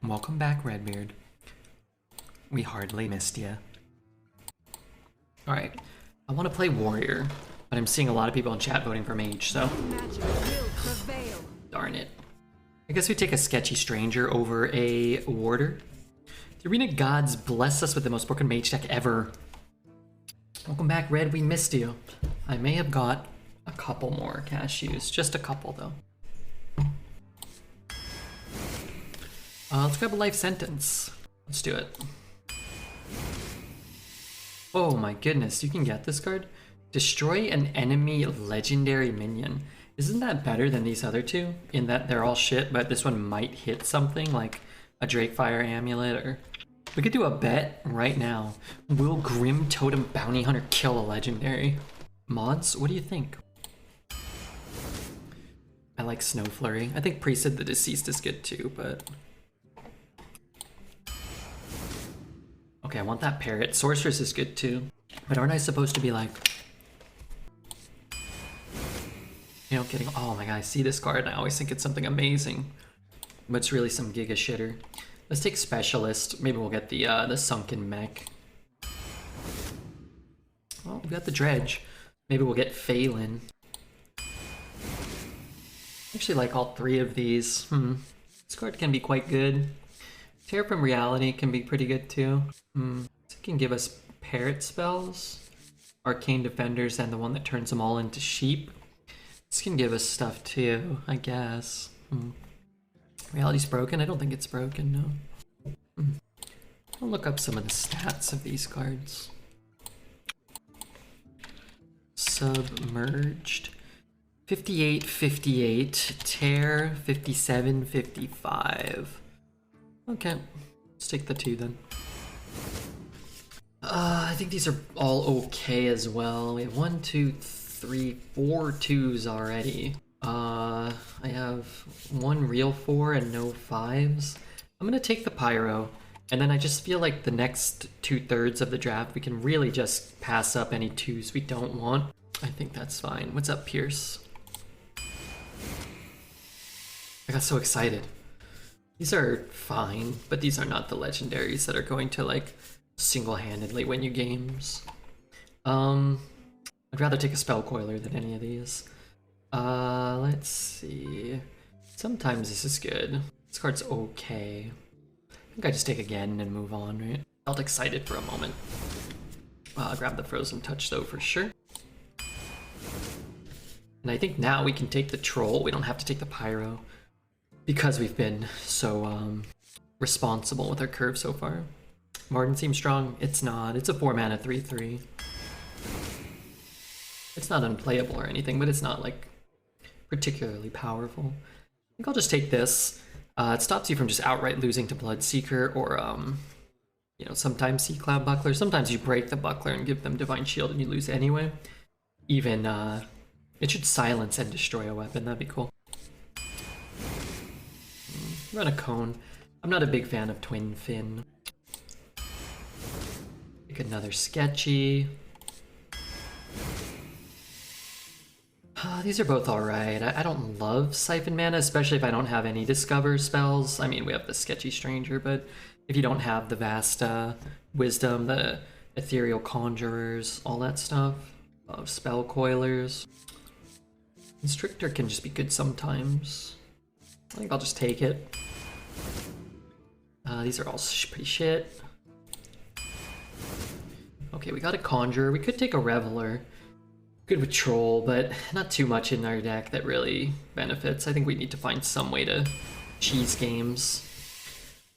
Welcome back, Redbeard. We hardly missed you. Alright, I want to play Warrior, but I'm seeing a lot of people in chat voting for Mage, so... Darn it. I guess we take a Sketchy Stranger over a Warder. The Arena Gods bless us with the most broken Mage deck ever. Welcome back, Red, we missed you. I may have got a couple more cashews, just a couple though. Let's grab a life sentence. Let's do it. Oh my goodness, you can get this card? Destroy an enemy legendary minion. Isn't that better than these other two? In that they're all shit, but this one might hit something like a Drakefire Amulet, or... We could do a bet right now. Will Grim Totem Bounty Hunter kill a legendary? Mods, what do you think? I like Snow Flurry. I think Priest of the Deceased is good too, but... Okay, I want that Parrot. Sorceress is good too. But aren't I supposed to be like... You know, getting... Oh my god, I see this card and I always think it's something amazing. But it's really some giga shitter. Let's take Specialist. Maybe we'll get the Sunken Mech. Well, we got the Dredge. Maybe we'll get Phelan. I actually like all three of these. This card can be quite good. Tear from Reality can be pretty good too. It can give us Parrot spells, Arcane Defenders, and the one that turns them all into sheep. This can give us stuff too, I guess. Reality's broken? I don't think it's broken, no. I'll look up some of the stats of these cards. Submerged. 58, 58. Tear, 57, 55. Okay, let's take the two then. I think these are all okay as well. We have 1, 2, 3, 4 twos already. I have one real 4 and no 5s. I'm gonna take the Pyro, and then I just feel like the next 2/3 of the draft we can really just pass up any 2s we don't want. I think that's fine. What's up, Pierce? I got so excited. These are fine, but these are not the legendaries that are going to like single-handedly win you games. I'd rather take a Spell Coiler than any of these. Let's see. Sometimes this is good. This card's okay. I think I just take again and move on, right? Felt excited for a moment. I'll grab the Frozen Touch though for sure. And I think now we can take the Troll. We don't have to take the Pyro because we've been so responsible with our curve so far. Martin seems strong. It's not. It's a 4-mana 3/3. It's not unplayable or anything, but it's not like particularly powerful. I think I'll just take this. It stops you from just outright losing to Bloodseeker or, you know, sometimes Sea Cloud Buckler. Sometimes you break the Buckler and give them Divine Shield and you lose anyway. Even, it should silence and destroy a weapon. That'd be cool. Run a Cone. I'm not a big fan of Twin Fin. Pick another Sketchy. These are both alright. I don't love Siphon Mana, especially if I don't have any Discover spells. I mean, we have the Sketchy Stranger, but if you don't have the Vast Wisdom, the Ethereal Conjurers, all that stuff, Spell Coilers. Constrictor can just be good sometimes. I think I'll just take it. These are all pretty shit. Okay, we got a Conjurer. We could take a Reveler. Good with Troll, but not too much in our deck that really benefits. I think we need to find some way to cheese games.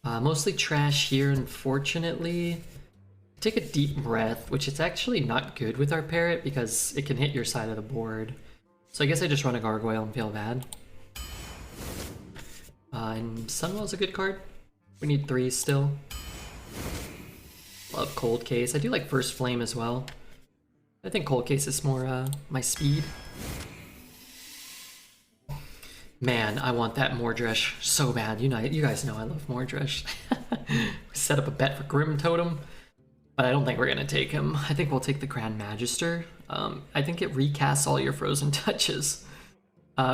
Mostly trash here, unfortunately. Take a Deep Breath, which is actually not good with our Parrot because it can hit your side of the board. So I guess I just run a Gargoyle and feel bad. And Sunwell's a good card. We need 3 still. Love Cold Case. I do like First Flame as well. I think Cold Case is more my speed. Man, I want that Mordresh so bad. You guys know I love Mordresh. We set up a bet for Grim Totem, but I don't think we're gonna take him. I think we'll take the Grand Magister. I think it recasts all your Frozen Touches,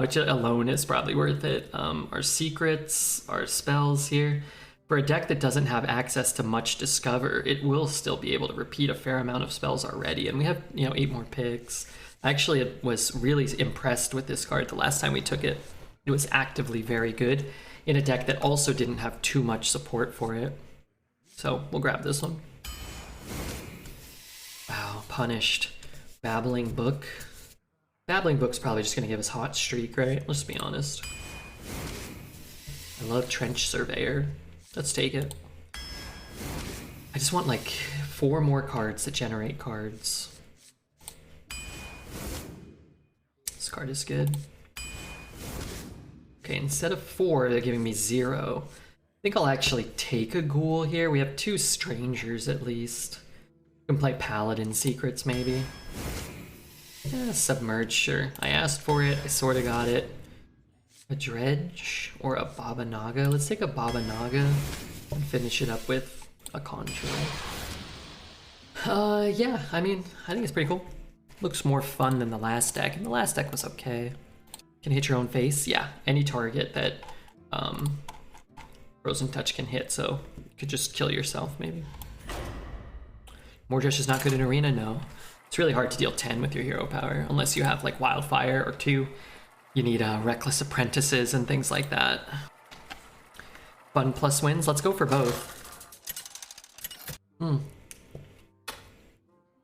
which alone is probably worth it. Our secrets, our spells here. For a deck that doesn't have access to much Discover, it will still be able to repeat a fair amount of spells already. And we have, 8 more picks. I actually was really impressed with this card the last time we took it. It was actively very good in a deck that also didn't have too much support for it. So we'll grab this one. Wow, punished. Babbling Book. Babbling Book's probably just gonna give us Hot Streak, right? Let's be honest. I love Trench Surveyor. Let's take it. I just want like 4 more cards that generate cards. This card is good. Okay, instead of 4, they're giving me 0. I think I'll actually take a Ghoul here. We have 2 Strangers at least. We can play Paladin Secrets maybe. Yeah, Submerge, sure. I asked for it, I sorta got it. A Dredge or a Baba Naga. Let's take a Baba Naga and finish it up with a Conjure. Yeah, I mean, I think it's pretty cool. Looks more fun than the last deck, and the last deck was okay. Can hit your own face? Yeah, any target that Frozen Touch can hit, so you could just kill yourself, maybe. Mordresh is not good in Arena? No. It's really hard to deal 10 with your hero power, unless you have like Wildfire or 2. You need Reckless Apprentices and things like that. Fun plus wins, let's go for both.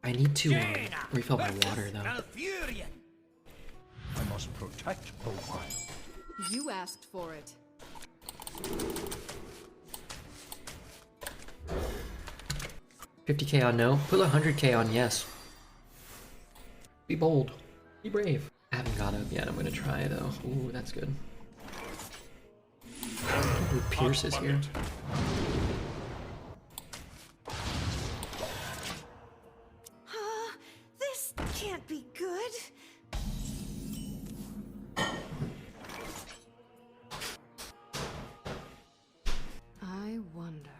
I need to refill my water though. I must protect the wild. You asked for it. $50K on no, put 100K on yes. Be bold, be brave. I haven't got up yet, I'm gonna try though. Ooh, that's good. Ooh, Pierce is here. This can't be good. I wonder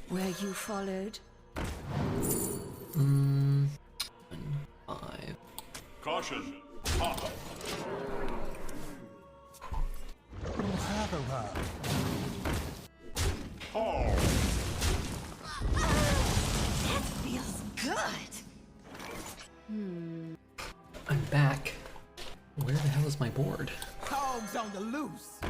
where you followed. 5. Caution! Pop. Oh. That feels good. I'm back. Where the hell is my board? Hogs on the loose.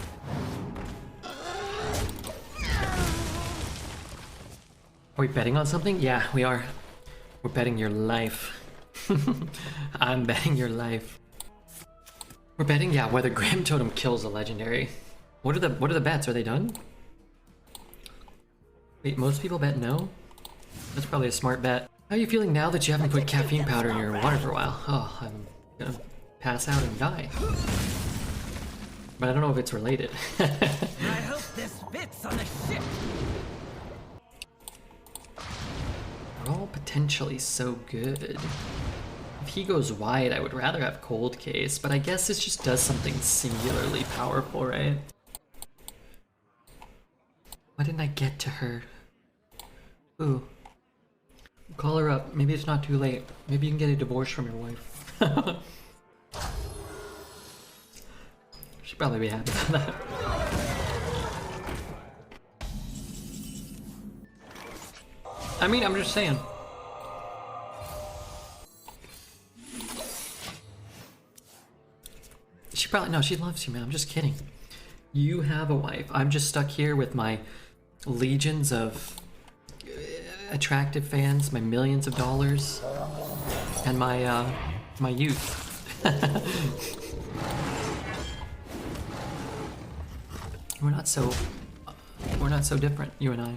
Are we betting on something? Yeah, we are. We're betting your life. I'm betting your life. We're betting, yeah, whether Grim Totem kills a legendary. What are the bets? Are they done? Wait, most people bet no? That's probably a smart bet. How are you feeling now that you haven't put caffeine powder in your water for a while? Oh, I'm gonna pass out and die. But I don't know if it's related. I hope this fits on the ship. They're all potentially so good. If he goes wide, I would rather have Cold Case, but I guess this just does something singularly powerful, right? Why didn't I get to her? Ooh. Call her up. Maybe it's not too late. Maybe you can get a divorce from your wife. She'd probably be happy about that. I mean, I'm just saying. She probably, no, she loves you, man. I'm just kidding. You have a wife. I'm just stuck here with my legions of attractive fans, my millions of dollars, and my my youth. We're not so different, you and I.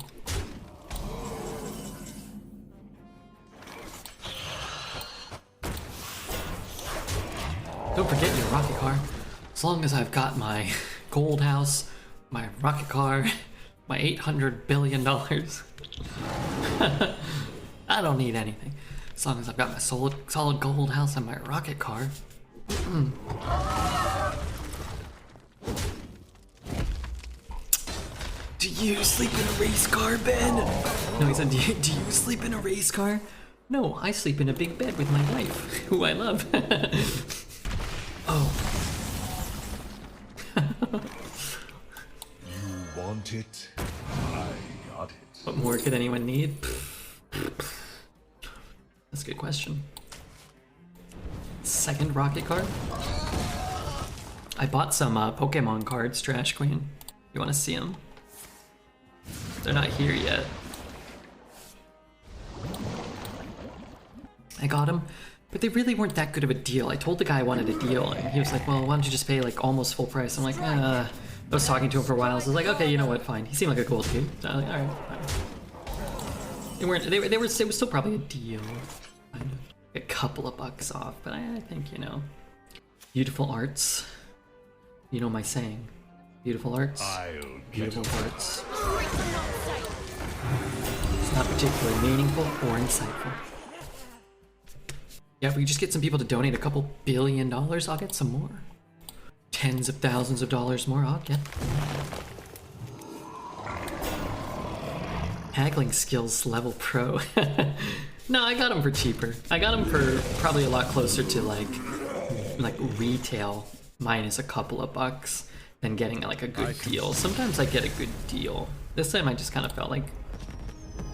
Don't forget your rocket car. As long as I've got my gold house, my rocket car, my $800 billion, I don't need anything. As long as I've got my solid gold house and my rocket car. Do you sleep in a race car, Ben? No, he said, do you sleep in a race car? No, I sleep in a big bed with my wife, who I love. Oh. want it? I got it. What more could anyone need? That's a good question. Second rocket card? I bought some Pokemon cards, Trash Queen. You want to see them? They're not here yet. I got them, but they really weren't that good of a deal. I told the guy I wanted a deal, and he was like, well, why don't you just pay like almost full price? I'm like, I was talking to him for a while, so I was like, okay, you know what, fine. He seemed like a cool dude. So I was like, alright, fine. They weren't, it was still probably a deal. Kind of. A couple of bucks off, but I think, you know, beautiful arts. You know my saying. Beautiful arts. Beautiful arts. It's not particularly meaningful or insightful. Yeah, if we just get some people to donate a couple $1 billion, I'll get some more. Tens of thousands of dollars more, I'll get. Haggling skills level pro. No, I got them for cheaper. I got them for probably a lot closer to like retail minus a couple of bucks than getting like a good deal. Sometimes I get a good deal. This time I just kind of felt like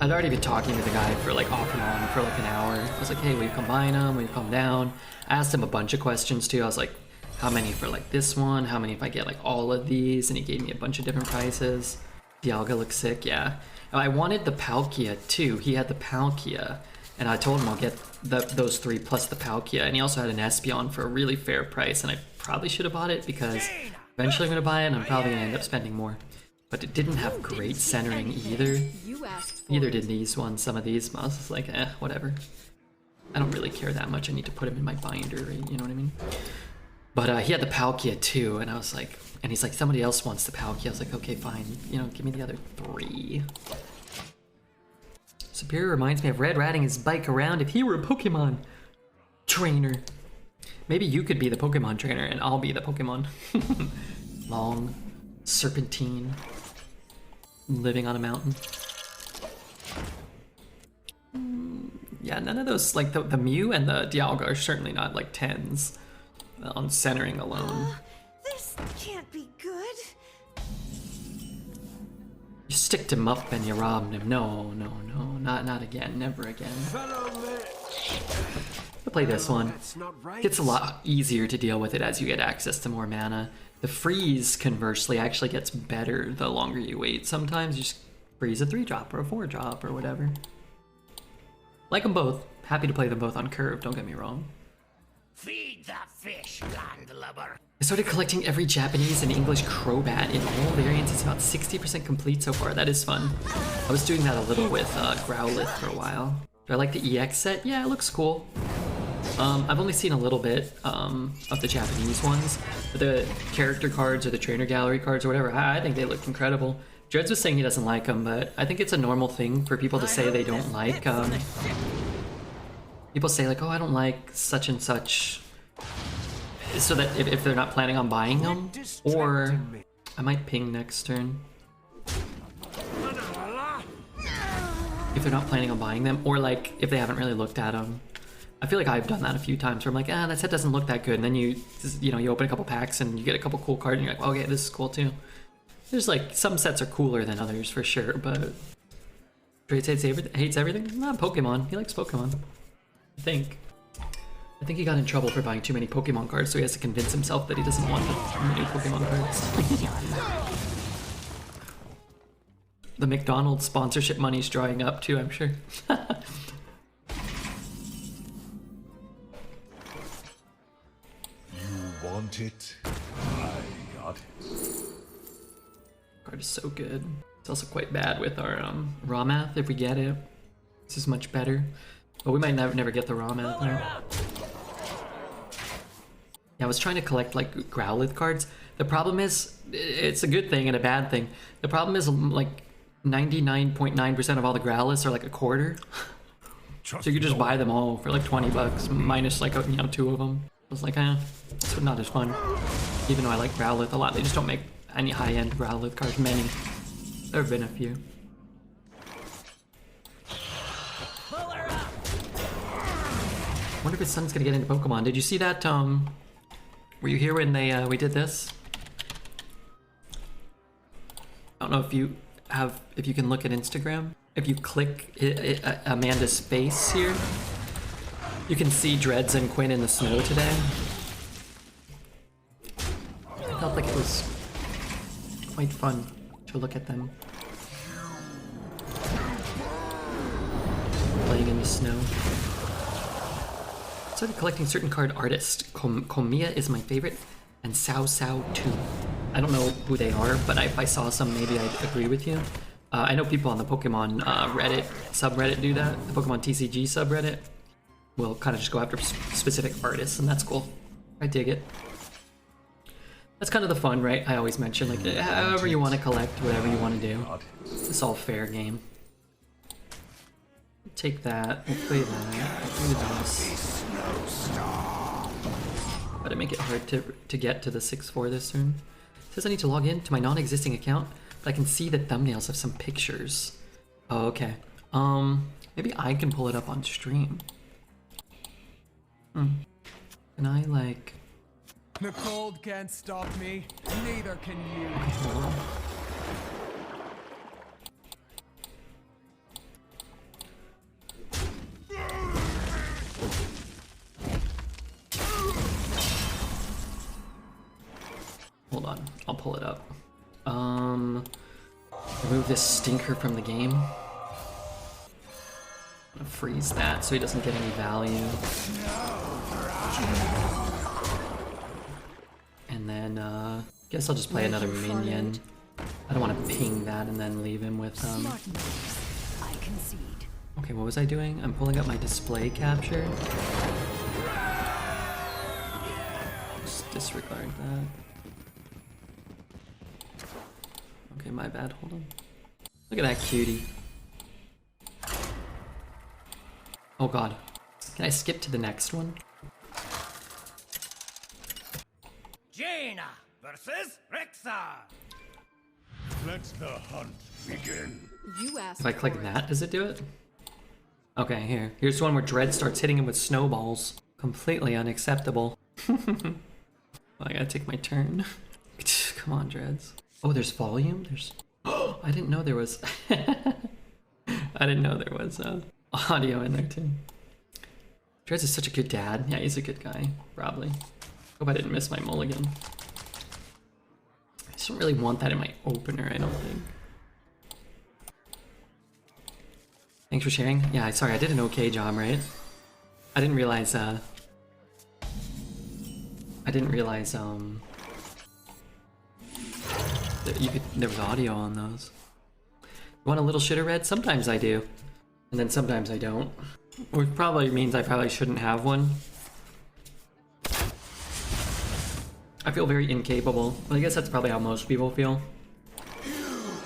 I'd already been talking to the guy for like off and on for like an hour. I was like, hey, will you combine them? Will you come down? I asked him a bunch of questions too. I was like, how many for like this one? How many if I get like all of these? And he gave me a bunch of different prices. Dialga looks sick, yeah. I wanted the Palkia too. He had the Palkia. And I told him I'll get those three plus the Palkia. And he also had an Espeon for a really fair price. And I probably should have bought it because eventually I'm going to buy it and I'm probably going to end up spending more. But it didn't have great centering either. Neither did these ones. Some of these, I was just like, whatever. I don't really care that much. I need to put him in my binder, you know what I mean? But he had the Palkia too. And I was like, and he's like, somebody else wants the Palkia. I was like, okay, fine. You know, give me the other three. Superior reminds me of Red riding his bike around if he were a Pokemon trainer. Maybe you could be the Pokemon trainer and I'll be the Pokemon. Long, serpentine, living on a mountain. Yeah, none of those, like the Mew and the Dialga are certainly not like 10s on centering alone. This can't be good. You sticked him up and you robbed him. No, not again, never again. I'll play this one. Gets a lot easier to deal with it as you get access to more mana. The freeze, conversely, actually gets better the longer you wait. Sometimes you just freeze a 3-drop or a 4-drop or whatever. Like them both. Happy to play them both on curve, don't get me wrong. Feed the fish, landlubber. I started collecting every Japanese and English Crobat in all variants. It's about 60% complete so far. That is fun. I was doing that a little with Growlithe for a while. Do I like the EX set? Yeah, it looks cool. I've only seen a little bit of the Japanese ones, but the character cards or the trainer gallery cards or whatever, I think they look incredible. Dreads was saying he doesn't like them, but I think it's a normal thing for people to say they don't like. People say like, oh, I don't like such and such, so that if they're not planning on buying them, or I might ping next turn. If they're not planning on buying them, or like if they haven't really looked at them. I feel like I've done that a few times where I'm like, that set doesn't look that good, and then you open a couple packs and you get a couple cool cards and you're like, okay, this is cool too. There's like, some sets are cooler than others for sure, but Drake hates everything? Not Pokemon, he likes Pokemon. I think he got in trouble for buying too many Pokemon cards, so he has to convince himself that he doesn't want many Pokemon cards. The McDonald's sponsorship money's drying up too, I'm sure. You want it? I got it. Card is so good. It's also quite bad with our Rommath if we get it. This is much better. But we might never get the Rommath now. Yeah, I was trying to collect like Growlithe cards. The problem is, it's a good thing and a bad thing. The problem is like 99.9% of all the Growliths are like a quarter. So you just buy them all for like 20 bucks, minus like 2 of them. I was like, it's not as fun. Even though I like Growlithe a lot, they just don't make any high-end Growlithe cards. Many. There have been a few. Wonder if his son's gonna get into Pokemon. Did you see that? Were you here when they we did this? I don't know if you can look at Instagram. If you click Amanda's face here, you can see Dreads and Quinn in the snow today. I felt like it was quite fun to look at them playing in the snow. Started collecting certain card artists. Komiya is my favorite, and Sao Sao too. I don't know who they are, but if I saw some, maybe I'd agree with you. I know people on the Pokemon Reddit subreddit do that. The Pokemon TCG subreddit will kind of just go after specific artists, and that's cool. I dig it. That's kind of the fun, right? I always mention, like, however you want to collect, whatever you want to do. It's all fair game. Take that. We'll play that. We'll do this. Gotta make it hard to get to the 6-4 this turn. It says I need to log in to my non-existing account, but I can see the thumbnails of some pictures. Oh, okay. Maybe I can pull it up on stream. Can I, like... The cold can't stop me, neither can you. Hold on, I'll pull it up. Remove this stinker from the game. I'm gonna freeze that so he doesn't get any value. And then, guess I'll just play another minion. I don't want to ping that and then leave him with, I concede. Okay, what was I doing? I'm pulling up my display capture. Just disregard that. Okay, my bad, hold on. Look at that cutie. Oh god. Can I skip to the next one? Jaina versus Rexar. Let the hunt begin. You asked. If I click that, does it do it? Okay, here. Here's one where Dread starts hitting him with snowballs. Completely unacceptable. Well, I gotta take my turn. Come on, Dreads. Oh, there's volume? There's... Oh, I didn't know there was... I didn't know there was audio in there, too. Dreads is such a good dad. Yeah, he's a good guy. Probably. Hope I didn't miss my mulligan. I just don't really want that in my opener, I don't think. Thanks for sharing. Yeah, sorry, I did an okay job, right? I didn't realize, that there was audio on those. You want a little shitter red? Sometimes I do. And then sometimes I don't. Which probably means I probably shouldn't have one. I feel very incapable. Well, I guess that's probably how most people feel.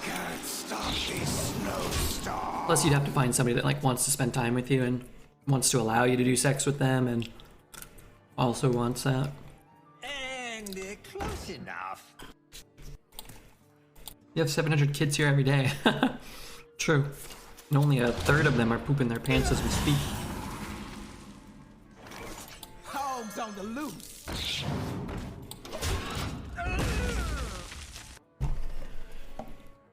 Can't stop this snowstorm. Plus you'd have to find somebody that like wants to spend time with you and wants to allow you to do sex with them and also wants that. And close enough. You have 700 kids here every day. True. And only a third of them are pooping their pants as we speak. Hogs on the loose.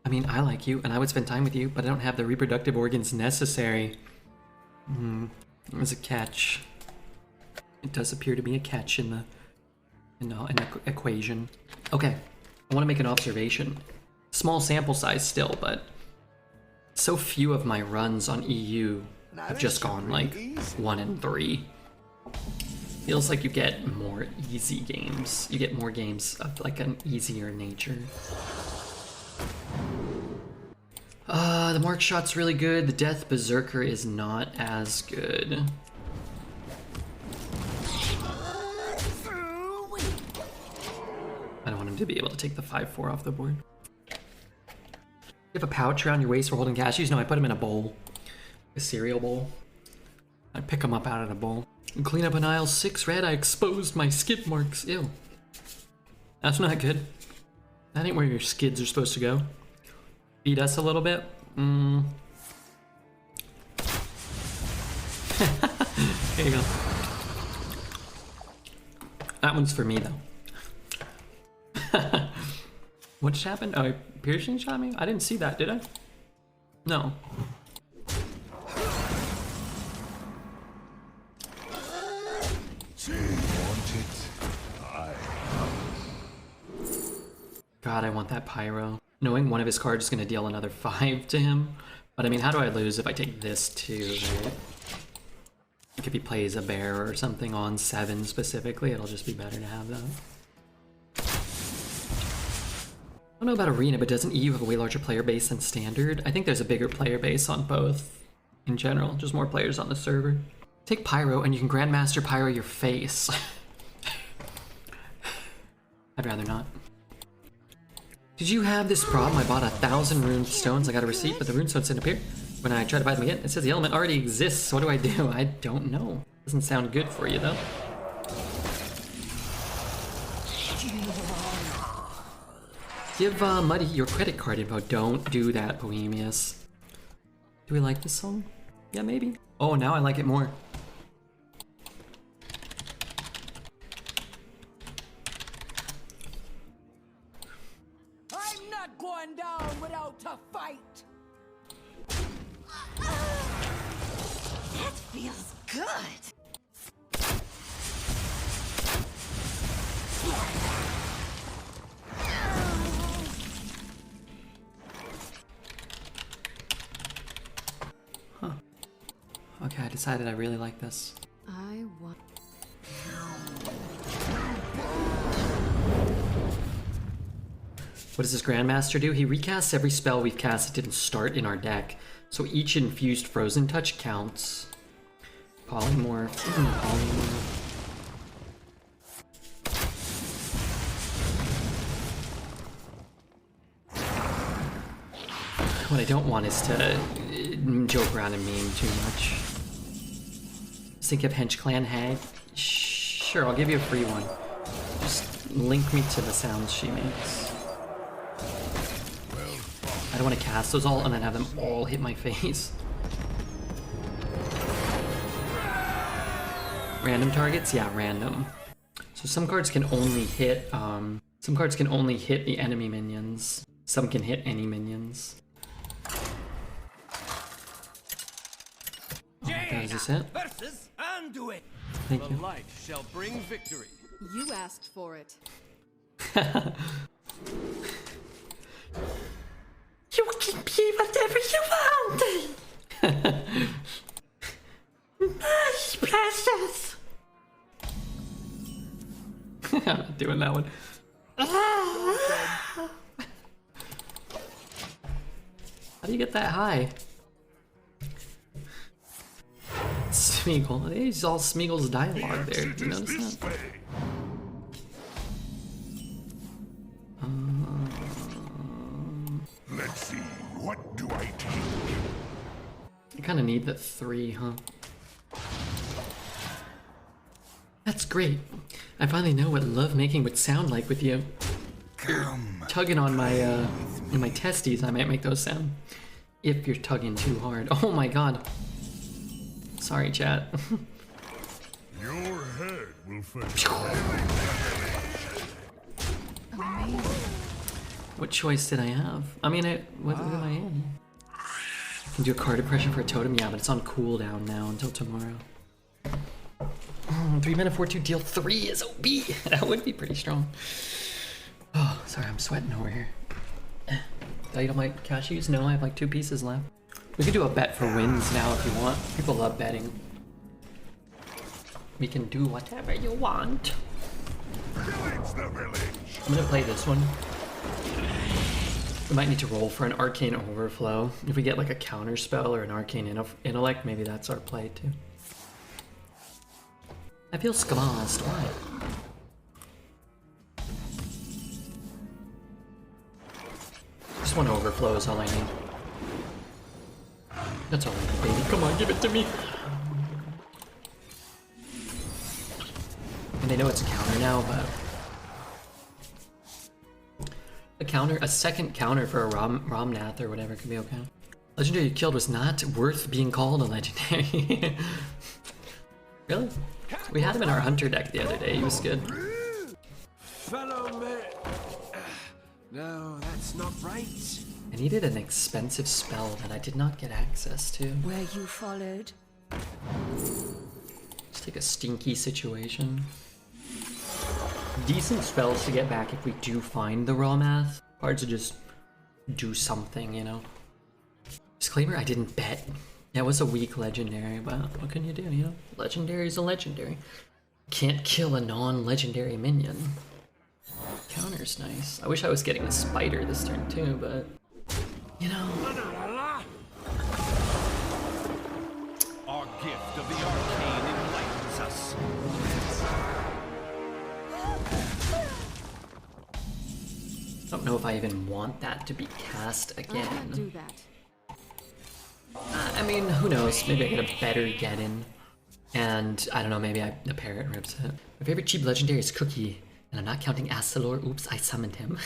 I mean, I like you, and I would spend time with you, but I don't have the reproductive organs necessary. There's a catch. It does appear to be a catch in the equation. Okay, I want to make an observation. Small sample size still, but so few of my runs on EU have just gone like 1 and 3. Feels like you get more easy games. You get more games of like an easier nature. The Mark Shot's really good. The Death Berserker is not as good. I don't want him to be able to take the 5-4 off the board. You have a pouch around your waist for holding cashews? No, I put them in a bowl. A cereal bowl. I pick them up out of the bowl. And clean up an aisle 6 red, I exposed my skid marks. Ew. That's not good. That ain't where your skids are supposed to go. Feed us a little bit. There you go. That one's for me, though. What just happened? Oh, piercing shot me? I didn't see that, did I? No. God, I want that pyro. Knowing one of his cards is gonna deal another 5 to him. But I mean, how do I lose if I take this too, right? Like if he plays a bear or something on 7 specifically, it'll just be better to have that. I don't know about Arena, but doesn't EU have a way larger player base than Standard? I think there's a bigger player base on both in general, just more players on the server. Take Pyro and you can Grandmaster Pyro your face. I'd rather not. Did you have this problem? I bought 1,000 rune stones. I got a receipt, but the rune stones didn't appear. When I try to buy them again, it says the element already exists. What do? I don't know. Doesn't sound good for you though. Give Muddy your credit card info. Don't do that, Bohemius. Do we like this song? Yeah, maybe. Oh, now I like it more. I'm not going down without a fight. That feels good. Huh. Okay, I decided I really like this. I want. What does this Grandmaster do? He recasts every spell we've cast that didn't start in our deck. So each infused Frozen Touch counts. Polymorph. Polymorph. What I don't want is to joke around and meme too much. Just think of Hench Clan Hag. Sure, I'll give you a free one. Just link me to the sounds she makes. I don't want to cast those all and then have them all hit my face. Random targets? Yeah, random. So some cards can only hit the enemy minions. Some can hit any minions. Oh, is this it? Versus Anduin. Thank The you. light shall bring victory. You asked for it. You can be whatever you want! My precious! I'm not doing that one. How do you get that high? Smeagol. It's all Smeagol's dialogue there. Did you notice that? Let's see, what do I take? I kind of need the 3, huh? That's great. I finally know what lovemaking would sound like with you. Tugging on my in my testes, I might make those sound. If you're tugging too hard. Oh my god. Sorry, chat. Your head will fetch. What choice did I have? I mean, what did I have? Can do a card impression for a totem? Yeah, but it's on cooldown now until tomorrow. 3 mana 4/2 deal 3 is OB. That would be pretty strong. Oh, sorry, I'm sweating over here. Did I eat all my cashews? No, I have like 2 pieces left. We could do a bet for wins now if you want. People love betting. We can do whatever you want. Pillage the village. I'm gonna play this one. We might need to roll for an Arcane Overflow. If we get like a counter spell or an Arcane Intellect, maybe that's our play too. I feel scammed. Why? Just one Overflow is all I need. That's all I need, baby. Come on, give it to me. And I know it's a counter now, but a second counter for a Rommath or whatever could be okay. Legendary you killed was not worth being called a legendary. Really? We had him in our hunter deck the other day. He was good. Fellow No, that's not right. I needed an expensive spell that I did not get access to. Where you followed? It's like a stinky situation. Decent spells to get back if we do find the Rommath. Hard to just do something, you know. Disclaimer, I didn't bet. Yeah, it was a weak legendary, but what can you do, you know? Legendary is a legendary. Can't kill a non-legendary minion. Counter's nice. I wish I was getting a spider this turn too, but you know. Our gift of the arcane enlightens us. I don't know if I even want that to be cast I can't do again. that. I mean, who knows? Maybe I get a better get in. And I don't know, maybe the parrot rips it. My favorite cheap legendary is Cookie, and I'm not counting Astalor. Oops, I summoned him.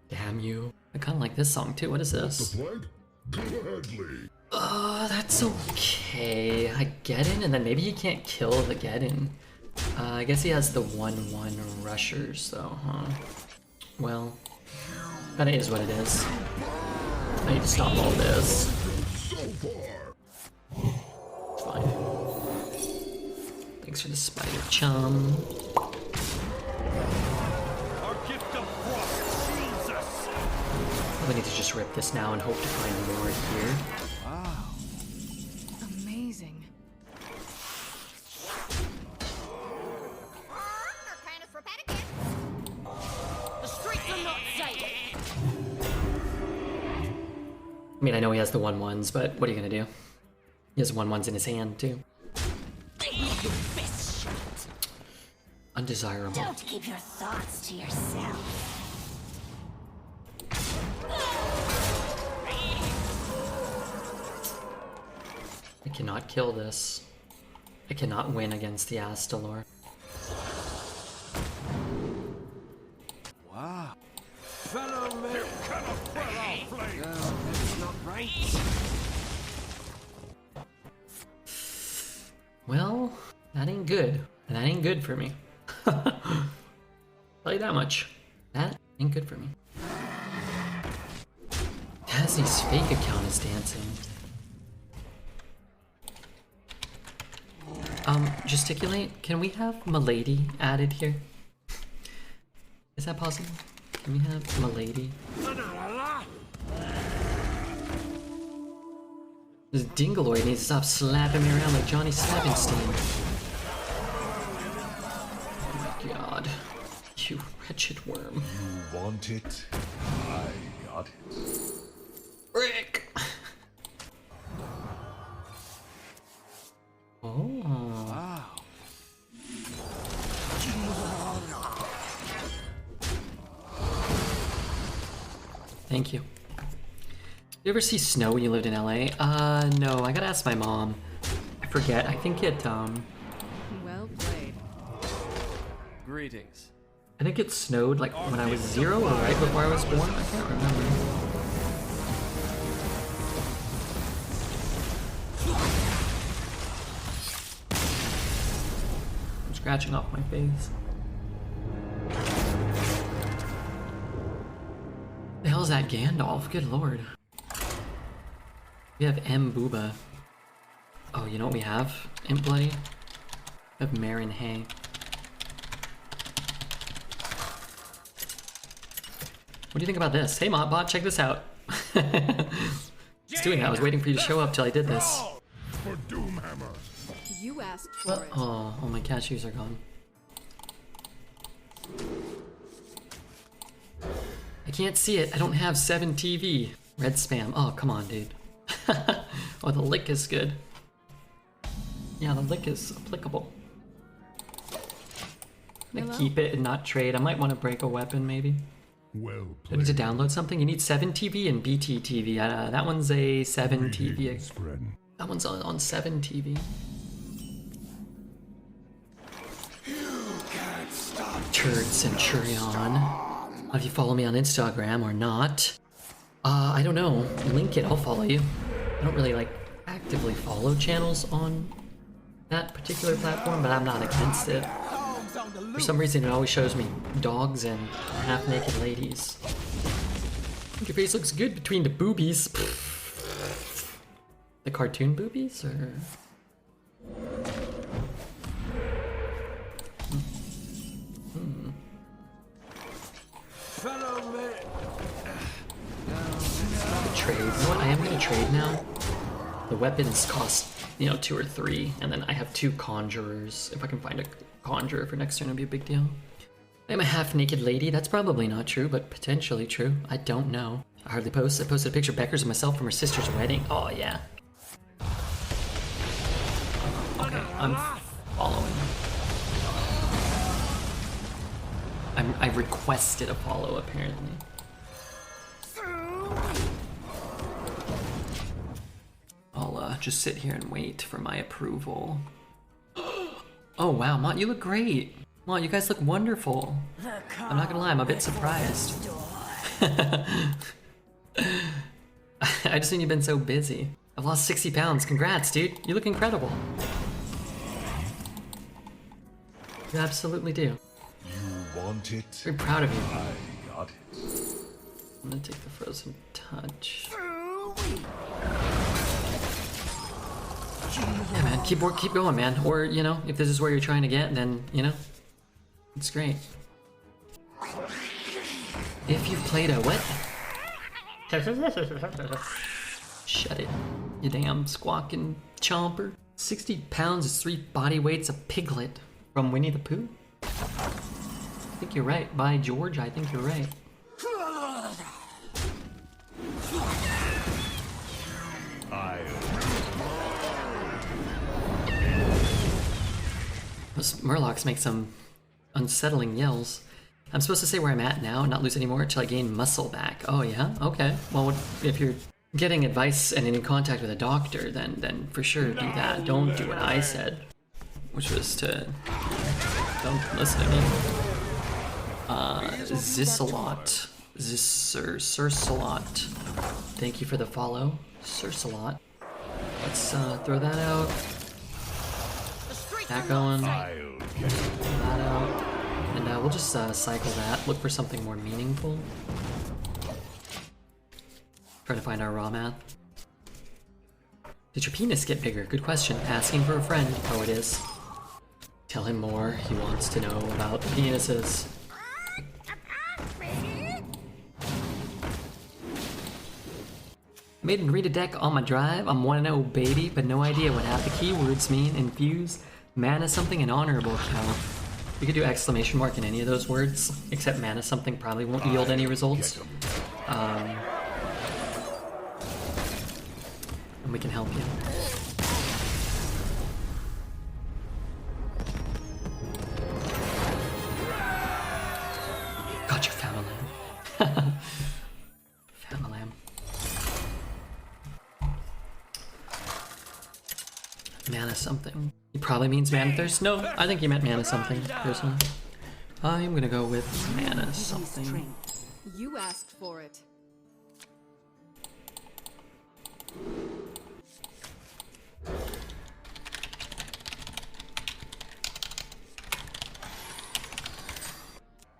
Damn you. I kind of like this song too. What is this? Flag? Gladly. That's okay. I get in, and then maybe he can't kill the get in. I guess he has the 1/1 rushers, though, huh? Well, kinda is what it is. I need to stop all this. So far. It's fine. Thanks for the spider chum. Our gift of frost shields us. We need to just rip this now and hope to find more here. Amazing. The streets are not safe. I mean, I know he has the 1/1s, but what are you gonna do? He has 1/1s in his hand, too. Undesirable. Don't keep your thoughts to yourself. I cannot kill this. I cannot win against the Astalor. Wow. Fellow men. Cannot quell our flame. No, that's not right. Well, that ain't good. And that ain't good for me. Tell you that much. That ain't good for me. Tasnie's fake account is dancing. Gesticulate, can we have Milady added here? Is that possible? Can we have Milady? This Dingaloid needs to stop slapping me around like Johnny Slappingstein. Oh my god. You wretched worm. You want it? I got it. Rick! Oh. Wow. Thank you. You ever see snow when you lived in LA? No, I gotta ask my mom. I forget. I think it, Well played. Greetings. I think it snowed like when I was 0 or right before I was born. I can't remember. I'm scratching off my face. The hell is that Gandalf? Good lord. We have M. Booba. Oh, you know what we have? Imp Bloody? We have Marin Hay. What do you think about this? Hey Modbot, check this out. Just doing that. I was waiting for you to show up till I did this. For Doomhammer. You asked for it. Oh, all my cashews are gone. I can't see it. I don't have 7 TV. Red spam. Oh, come on, dude. Oh, the lick is good. Yeah, the lick is applicable. I'm gonna keep it and not trade. I might want to break a weapon, maybe. Well I need to played. download something. You need 7 TV and BT TV. That one's a 7 TV. Greetings, friend. That one's on 7 TV. Turd Centurion. If you follow me on Instagram or not. I don't know. Link it, I'll follow you. I don't really like actively follow channels on that particular platform, but I'm not against it. Dogs on the For loose. some reason, it always shows me dogs and half-naked ladies. Your face looks good between the boobies. The cartoon boobies, or? Follow me. Trade. You know what? I am gonna trade now. The weapons cost, 2 or 3, and then I have 2 conjurers. If I can find a conjurer for next turn, it'd be a big deal. I'm a half-naked lady. That's probably not true, but potentially true. I don't know. I hardly post. I posted a picture of Becker's of myself from her sister's wedding. Oh yeah. Okay, I'm following. I requested a follow apparently. I'll just sit here and wait for my approval. Oh wow, Mont, you look great. Mont, you guys look wonderful. I'm not gonna lie, I'm a bit surprised. I just think you've been so busy. I've lost 60 pounds. Congrats, dude. You look incredible. You absolutely do. You want it? Very proud of you. I got it. I'm gonna take the frozen touch. Yeah, man, keep going, man. Or, if this is where you're trying to get, then, it's great. If you've played a what? Shut it, you damn squawking chomper. 60 pounds is 3 body weights of Piglet from Winnie the Pooh? I think you're right. By George, I think you're right. Those Murlocs make some unsettling yells. I'm supposed to say where I'm at now and not lose any more until I gain muscle back. Oh yeah? Okay. Well, if you're getting advice and in contact with a doctor, then for sure do that. Don't do what I said, which was to don't listen to me. Zissalot. Zissalot. Thank you for the follow, Zissalot. Let's throw that out. That going. That out. And we'll just cycle that. Look for something more meaningful. Trying to find our Rommath. Did your penis get bigger? Good question. Asking for a friend. Oh, it is. Tell him more. He wants to know about penises. Made and read a deck on my drive. I'm 1-0 baby, but no idea what half the keywords mean. Infuse, mana something, and honorable count. You could do exclamation mark in any of those words, except mana something probably won't yield any results. And we can help you. Got your Famalam. Famalam. Mana something. He probably means mana thirst. No, I think he meant mana something, personally. I'm gonna go with mana something. You asked for it.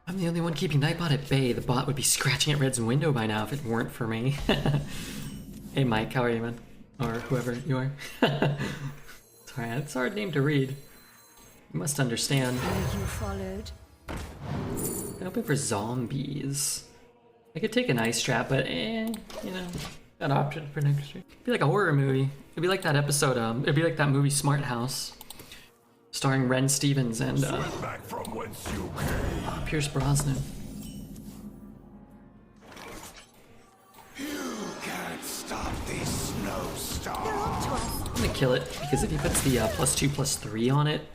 I'm the only one keeping Nightbot at bay. The bot would be scratching at Red's window by now if it weren't for me. Hey Mike, how are you, man? Or whoever you are. Sorry, it's a hard name to read. You must understand. You followed. I'm hoping for zombies. I could take an ice trap, but that option for next year. It'd be like a horror movie. It'd be like that episode, it'd be like that movie Smart House. Starring Ren Stevens and Back from whence you came. Pierce Brosnan. You can't stop these snowstorms. I'm gonna kill it, because if he puts the +2/+3 on it,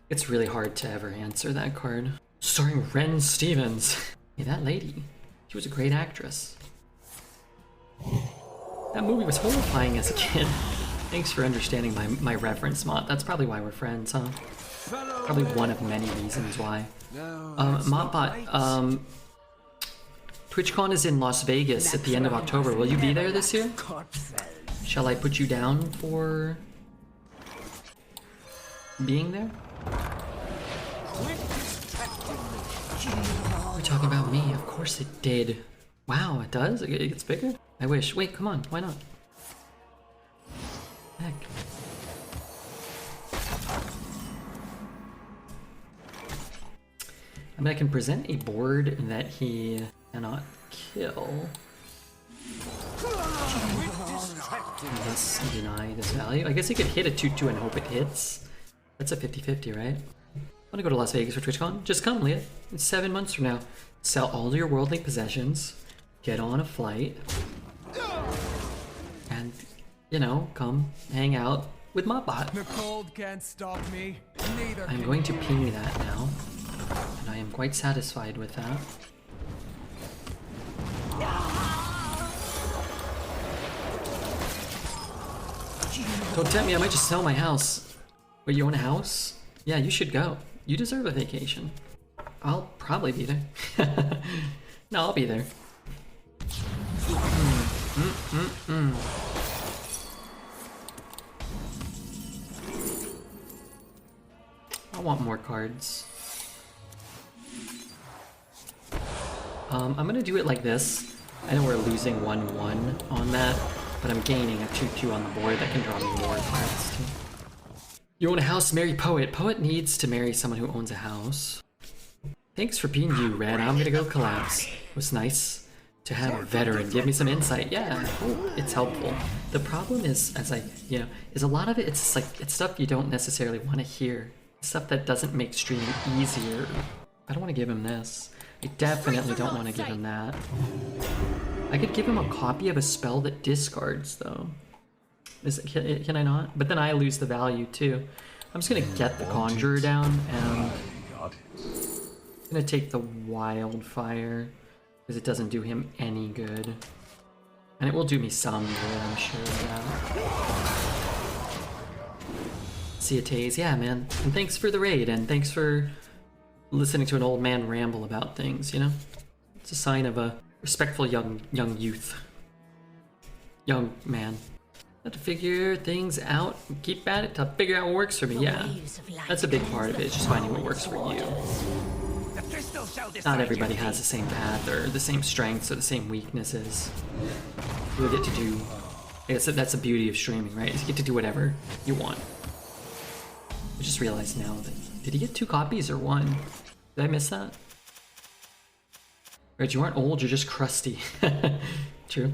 it's really hard to ever answer that card. Starring Ren Stevens. Yeah, that lady. She was a great actress. That movie was horrifying as a kid. Thanks for understanding my reference, Mott. That's probably why we're friends, huh? Probably one of many reasons why. Mottbot, TwitchCon is in Las Vegas at the end of October. Will you be there this year? Shall I put you down for being there? We're talking about me. Of course it did. Wow, it does? It gets bigger? I wish. Wait, come on. Why not? Heck. I mean, I can present a board that he cannot kill. Thus deny this value. I guess he could hit a 2-2 and hope it hits. That's a 50-50, right? I want to go to Las Vegas for TwitchCon. Just come, Leah. It's 7 months from now. Sell all your worldly possessions. Get on a flight. And, you know, come hang out with Mobbot. The cold can't stop me. Neither I'm can going to you. ping that now. And I am quite satisfied with that. Don't tempt me, I might just sell my house. Wait, you own a house? Yeah, you should go. You deserve a vacation. I'll probably be there. No, I'll be there. I want more cards. I'm gonna do it like this. I know we're losing 1-1 on that, but I'm gaining a 2-2 on the board that can draw me more cards too. You own a house, marry Poet. Poet needs to marry someone who owns a house. Thanks for being you, Red. I'm gonna go collapse. It was nice to have a veteran give me some insight. Yeah, it's helpful. The problem is, is a lot of it, it's stuff you don't necessarily want to hear. Stuff that doesn't make streaming easier. I don't want to give him this. I definitely don't want to give him that. I could give him a copy of a spell that discards, though. Can I not? But then I lose the value, too. I'm just gonna get the Conjurer down, and I'm gonna take the Wildfire, because it doesn't do him any good. And it will do me some good, I'm sure of that. See a Taze, yeah, man. And thanks for the raid, and thanks for listening to an old man ramble about things, you know? It's a sign of a respectful young youth. Young man. Have to figure things out and keep at it to figure out what works for me, yeah. That's a big part of it, is just finding what works for you. Not everybody has the same path, or the same strengths, or the same weaknesses. You'll get to do... I guess that's the beauty of streaming, right? Is you get to do whatever you want. I just realized now that... Did he get 2 copies or 1? Did I miss that? Right, you aren't old, you're just crusty. True.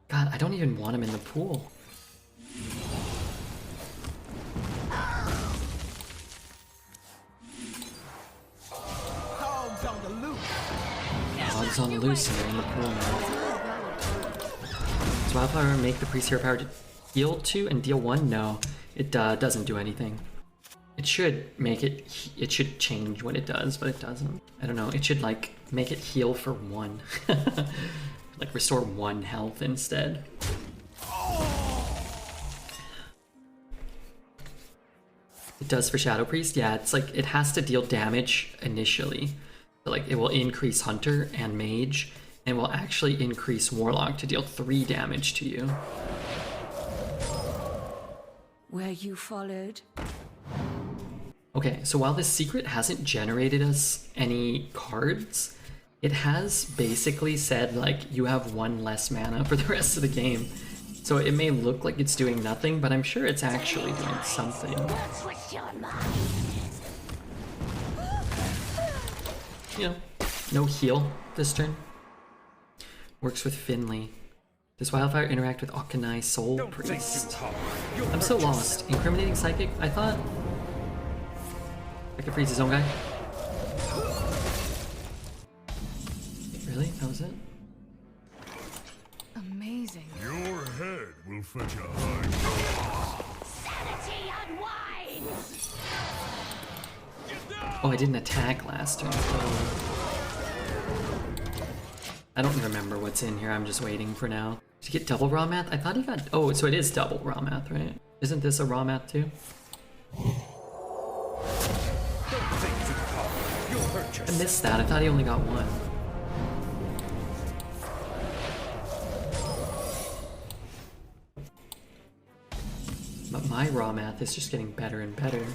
God, I don't even want him in the pool. Dogs on the loose and they're in the pool now. Does Wildfire make the priest hero power to heal 2 and deal 1? No, it doesn't do anything. It should make it should change what it does, but it doesn't. I don't know, it should like make it heal for 1. Like restore 1 health instead. It does for Shadow Priest, yeah, it's like it has to deal damage initially. So like it will increase Hunter and Mage, and will actually increase Warlock to deal 3 damage to you. Were you followed? Okay, so while this secret hasn't generated us any cards, it has basically said like you have 1 less mana for the rest of the game. So it may look like it's doing nothing, but I'm sure it's actually doing something. You know, no heal this turn. Works with Finley. Does Wildfire interact with Akanai Soul Priest? I'm so lost. Incriminating Psychic? I thought I could freeze his own guy. Really? That was it? Amazing. Your head will fetch a high. Sanity unwinds! Oh, I didn't attack last turn. I don't remember what's in here. I'm just waiting for now. Did you get double Rommath? I thought he got... Oh, so it is double Rommath, right? Isn't this a Rommath too? I missed that. I thought he only got 1. But my Rommath is just getting better and better.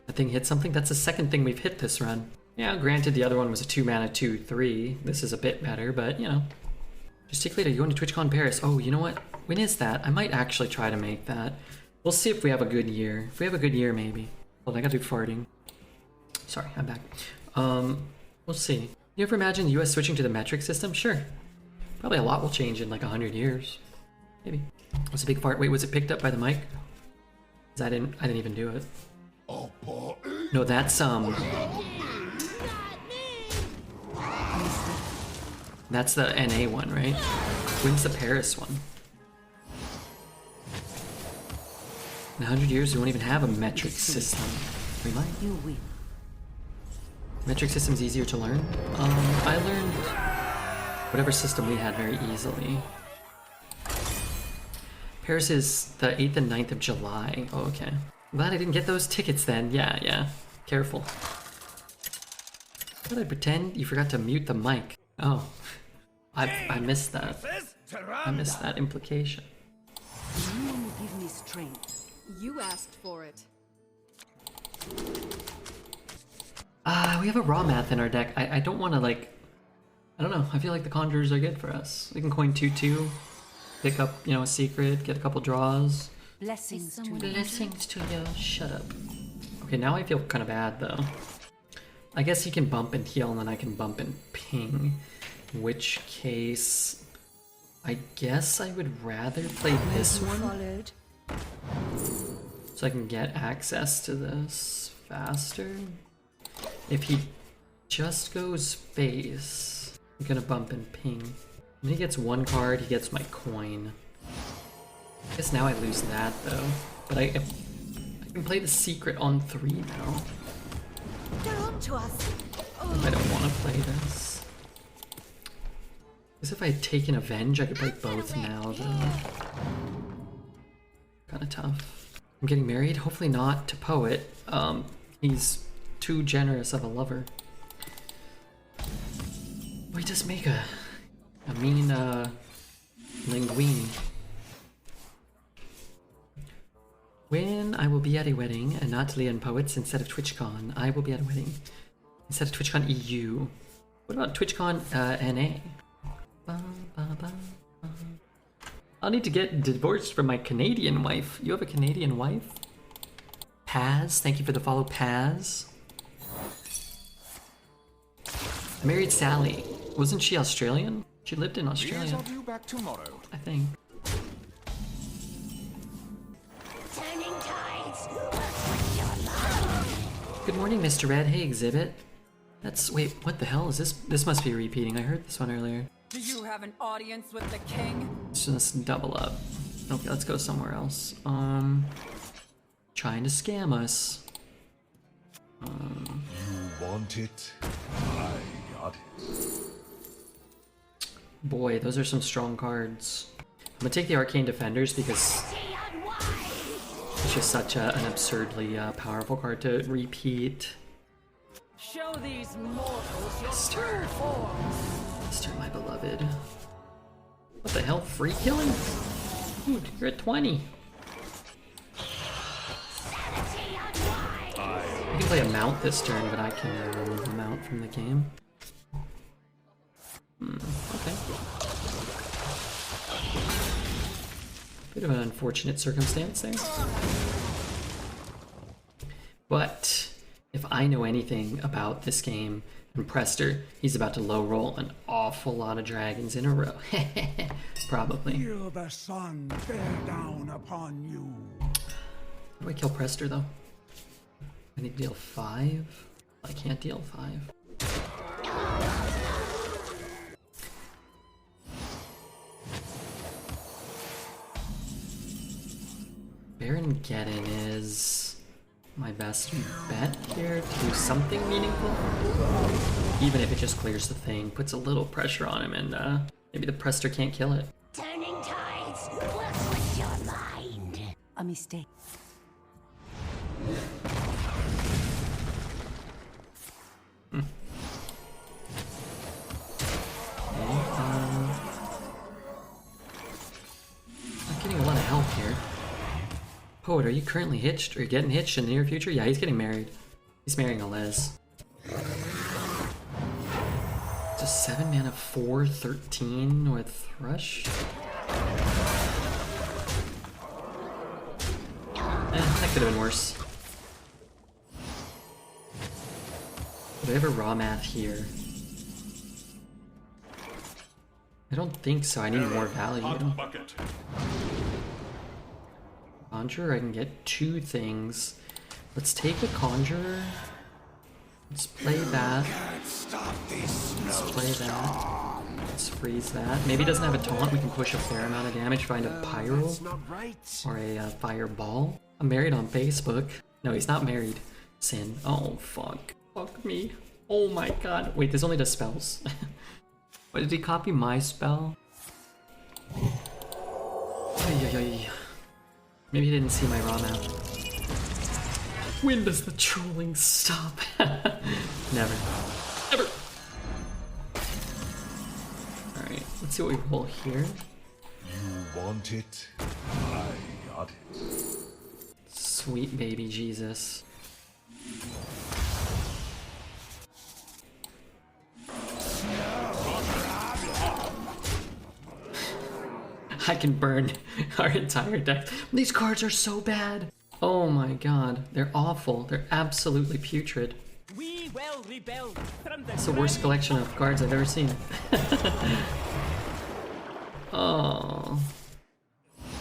That thing hit something? That's the second thing we've hit this run. Yeah, granted the other one was a 2 mana 2/3. This is a bit better, but you know. Gesticulate, are you going to TwitchCon Paris? Oh, you know what? When is that? I might actually try to make that. We'll see if we have a good year. If we have a good year, maybe. Well, I gotta do farting. Sorry, I'm back. We'll see. You ever imagine the US switching to the metric system? Sure. Probably a lot will change in like 100 years. Maybe. Was a big fart. Wait, was it picked up by the mic? 'Cause I didn't even do it. No, that's that's the NA one, right? When's the Paris one? In 100 years, we won't even have a metric system. We might. You win. Metric system's easier to learn. I learned whatever system we had very easily. Paris is the 8th and 9th of July. Oh, okay. Glad I didn't get those tickets then. Yeah. Careful. How did I pretend you forgot to mute the mic? Oh. I missed that. I missed that implication. You give me strength. You asked for it. We have a Rommath in our deck. I don't want to like... I don't know. I feel like the Conjurers are good for us. We can coin 2/2. Pick up, you know, a secret. Get a couple draws. Blessings to you. Blessings to you. Shut up. Okay, now I feel kind of bad though. I guess he can bump and heal and then I can bump and ping. In which case... I guess I would rather play this one. Followed. So I can get access to this faster. If he just goes face, I'm gonna bump and ping. When he gets one card, he gets my coin. I guess now I lose that though. But I can play the secret on 3 now. They're on to us. I don't want to play this. Because if I had taken Avenge, I could play both now though. Kinda tough. I'm getting married, hopefully not to Poet. He's too generous of a lover. We just make a mean linguine. When I will be at a wedding and not Leon Poets instead of TwitchCon, I will be at a wedding instead of TwitchCon EU. What about TwitchCon NA? I'll need to get divorced from my Canadian wife. You have a Canadian wife? Paz, thank you for the follow, Paz. I married Sally. Wasn't she Australian? She lived in Australia. I'll be back tomorrow. I think. Turning tides will twist your love. Good morning, Mr. Red. Hey, Exhibit. That's... Wait, what the hell is this? This must be repeating. I heard this one earlier. Do you have an audience with the king? Let's just double up. Okay, let's go somewhere else. Trying to scam us. You want it? I got it. Boy, those are some strong cards. I'm gonna take the Arcane Defenders because it's just such an absurdly powerful card to repeat. Show these mortals your Stir. true forms. Mr. My beloved. What the hell? Free killing? Dude, you're at 20. I can play a mount this turn, but I can remove a mount from the game. Okay. Bit of an unfortunate circumstance there. But if I know anything about this game and Prester, he's about to low roll an awful lot of dragons in a row. Probably. Feel the sun bear down upon you. How do I kill Prester though? I need to deal 5? I can't deal 5. Baron Geddon is my best bet here to do something meaningful. Even if it just clears the thing, puts a little pressure on him, and maybe the Prester can't kill it. Turning tides will twist your mind. A mistake. Poet, are you currently hitched or getting hitched in the near future? Yeah, he's getting married. He's marrying a Les. Just 7 mana, 4/13 with Rush. That could have been worse. Do I have a Rommath here? I don't think so. I need more value. Conjurer, I can get 2 things. Let's take a Conjurer. Let's play that. Let's play that. Let's freeze that. Maybe he doesn't have a taunt. We can push a fair amount of damage, find a Pyro or a Fireball. I'm married on Facebook. No, he's not married. Sin. Oh, fuck. Fuck me. Oh my god. Wait, this only does spells. What, did he copy my spell? Maybe he didn't see my Rommath. When does the trolling stop? Never. Never! Alright, let's see what we roll here. You want it? I got it. Sweet baby Jesus. I can burn our entire deck. These cards are so bad. Oh my god, they're awful. They're absolutely putrid. We will rebuild from the It's the worst collection of cards I've ever seen. Oh.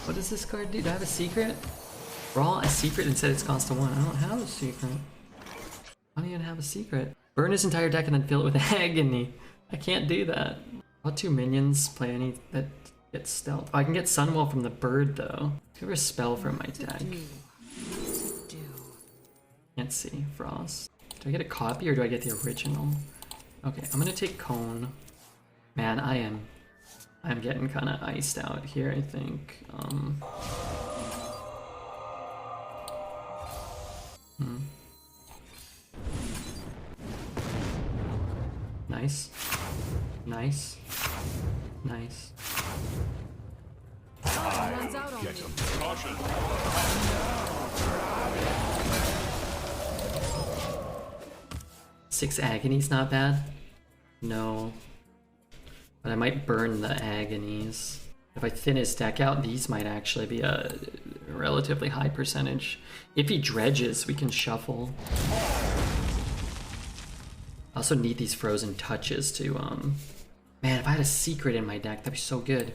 What does this card do? Do I have a secret? Draw a secret and said it's cost a 1. I don't have a secret. I don't even have a secret. Burn his entire deck and then fill it with agony. I can't do that. Draw 2 minions, play any that gets stealth. Oh, I can get Sunwell from the bird though. Let's give her a spell from my deck. Can't see. Frost. Do I get a copy or do I get the original? Okay, I'm gonna take Cone. Man, I'm getting kind of iced out here, I think. Nice. Nice. Nice. runs out on me. Caution. 6 agonies, not bad. No. But I might burn the agonies. If I thin his deck out, these might actually be a relatively high percentage. If he dredges, we can shuffle. I also need these frozen touches to, Man, if I had a secret in my deck, that'd be so good.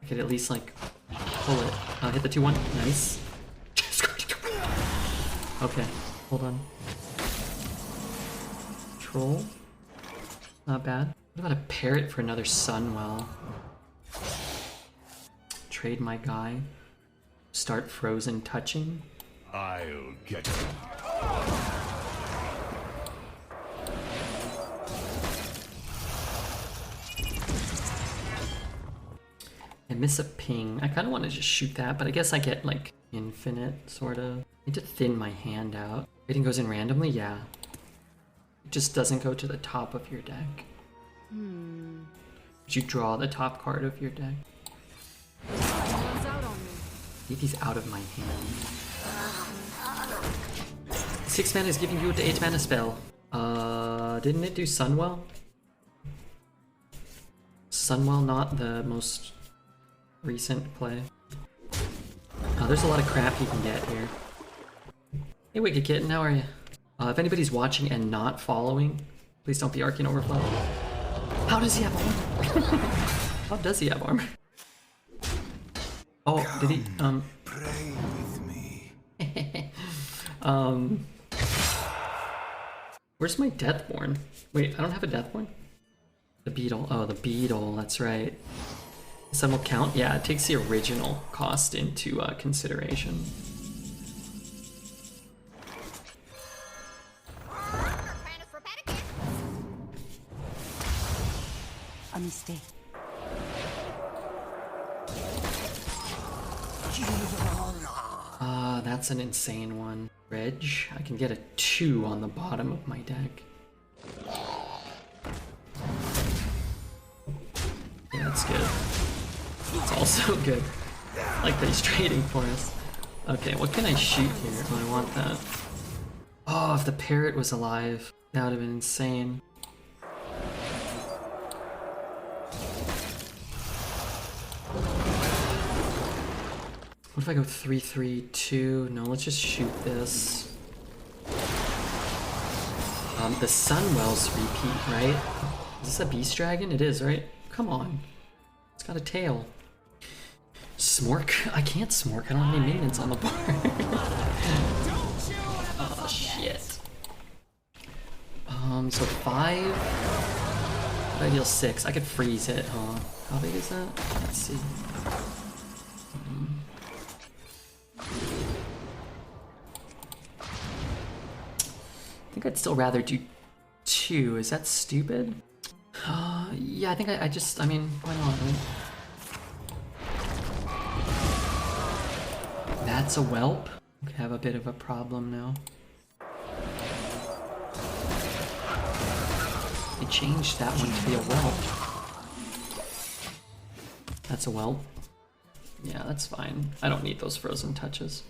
I could at least, like, pull it. Hit the 2-1. Nice. Okay, hold on. Troll. Not bad. What about a parrot for another Sunwell? Trade my guy. Start frozen touching. I'll get it. I miss a ping. I kind of want to just shoot that, but I guess I get like infinite, sort of. I need to thin my hand out. Rating goes in randomly? Yeah. It just doesn't go to the top of your deck. But you draw the top card of your deck. Runs out on me. Get these out of my hand. 6 mana is giving you an 8 mana spell. Didn't it do Sunwell? Sunwell not the most recent play. Oh, there's a lot of crap you can get here. Hey Wicked Kitten, how are you? If anybody's watching and not following, please don't be Arcane Overflow. How does he have armor? How does he have armor? Oh, did he? Pray with me. Where's my Deathborn? Wait, I don't have a Deathborn? The Beetle. Oh, the Beetle, that's right. Some will count? Yeah, it takes the original cost into consideration. A mistake. That's an insane one. Reg, I can get a 2 on the bottom of my deck. Yeah, that's good. It's also good. I like that he's trading for us. Okay, what can I shoot here? Oh, I want that. Oh, if the parrot was alive, that would have been insane. What if I go 3-3-2? No, let's just shoot this. The Sunwells repeat, right? Is this a beast dragon? It is, right? Come on. It's got a tail. Smork? I can't smork. I don't have any minions on the board. Oh, shit. So 5. What I deal 6? I could freeze it, huh? How big is that? Let's see. I think I'd still rather do 2. Is that stupid? Yeah, I think I mean, why not, right? That's a whelp. We have a bit of a problem now. They changed that one to be a whelp. That's a whelp. Yeah, that's fine. I don't need those frozen touches.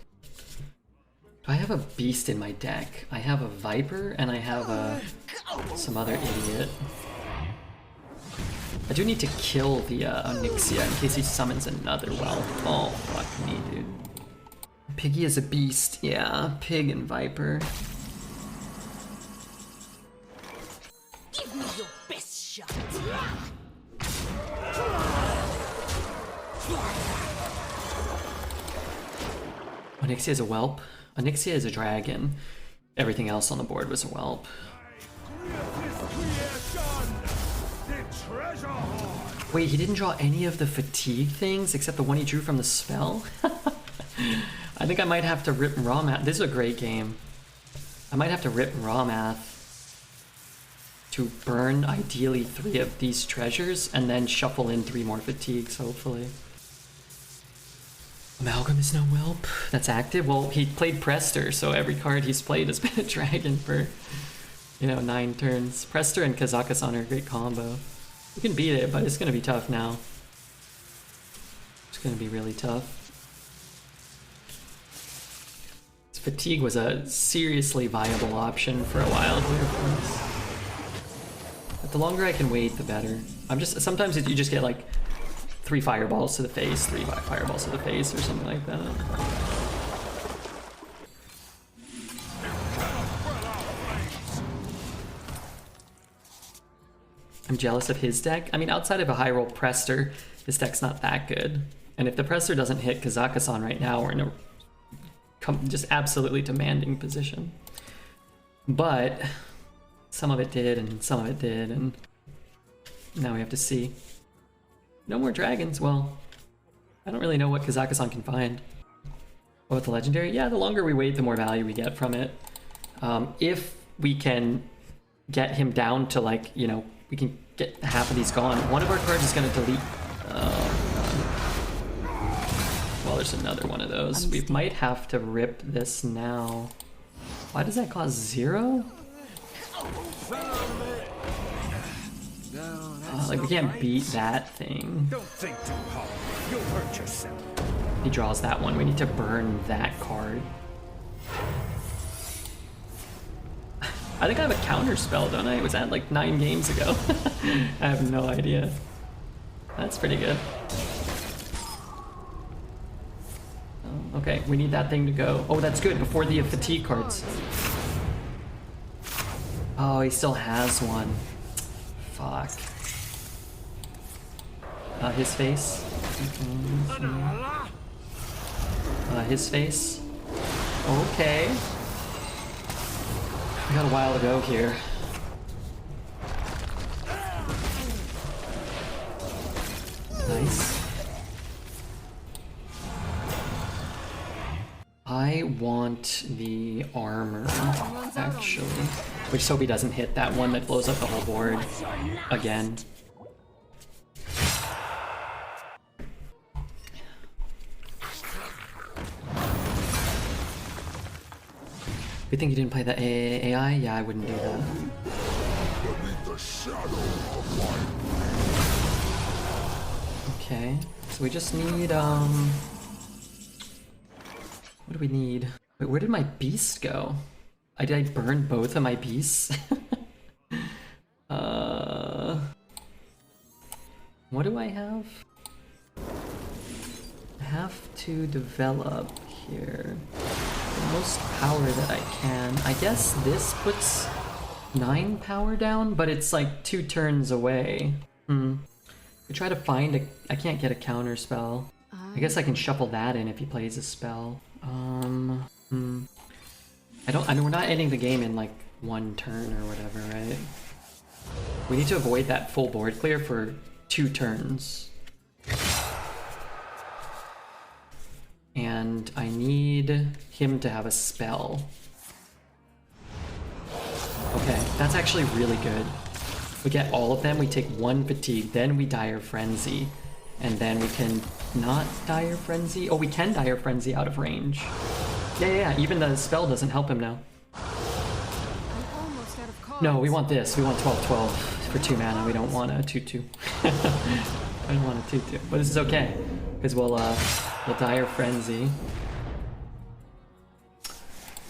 I have a beast in my deck. I have a viper and I have some other idiot. I do need to kill the Onyxia in case he summons another whelp. Oh, fuck me, dude. Piggy is a beast. Yeah, pig and viper. Give me your best shot. Onyxia is a whelp. Onyxia is a dragon. Everything else on the board was a whelp. Wait, he didn't draw any of the fatigue things except the one he drew from the spell? I think I might have to rip Rommath. This is a great game. I might have to rip Rommath to burn ideally 3 of these treasures and then shuffle in 3 more fatigues, hopefully. Amalgam is no whelp. That's active. Well, he played Prester, so every card he's played has been a dragon for, 9 turns. Prester and Kazakhstan are a great combo. You can beat it, but it's gonna be tough now. It's gonna be really tough. Fatigue was a seriously viable option for a while here for us. But the longer I can wait, the better. Sometimes you just get like 3 fireballs to the face, 3 fireballs to the face, or something like that. I'm jealous of his deck. I mean, outside of a high roll Prester, his deck's not that good. And if the Prester doesn't hit Kazakhstan right now, we're in a just absolutely demanding position. But some of it did, and some of it did, and now we have to see. No more dragons. Well, I don't really know what Kazakhstan can find. What with the legendary? Yeah, the longer we wait, the more value we get from it. If we can get him down to like, we can get half of these gone. One of our cards is going to delete. Well, there's another one of those. We might have to rip this now. Why does that cost 0? Like we can't beat that thing. Don't think too hard. You'll hurt yourself. He draws that one. We need to burn that card. I think I have a counter spell, don't I? It was that like 9 games ago. I have no idea. That's pretty good. Okay, we need that thing to go. Oh, that's good, before the fatigue cards. Oh, he still has one. Fuck. His face. His face. Okay. We got a while to go here. Nice. I want the armor, actually. We just hope he doesn't hit that one that blows up the whole board again. You think you didn't play the AI? Yeah, I wouldn't do that. Okay, so we just need, What do we need? Wait, where did my beast go? Did I burn both of my beasts? What do I have? I have to develop here the most power that I can. I guess this puts 9 power down, but it's like 2 turns away. I try to find a... I can't get a counter spell. I guess I can shuffle that in if he plays a spell. I mean, we're not ending the game in like 1 turn or whatever, right? We need to avoid that full board clear for 2 turns. And I need him to have a spell. Okay, that's actually really good. We get all of them, we take 1 fatigue, then we Dire Frenzy. And then we can not Dire Frenzy. Oh, we can Dire Frenzy out of range. Yeah, even the spell doesn't help him now. I'm almost out of cards. No, we want this. We want 12/12 for 2 mana. We don't want a 2/2. I don't want a 2/2. But this is okay, because we'll Dire Frenzy.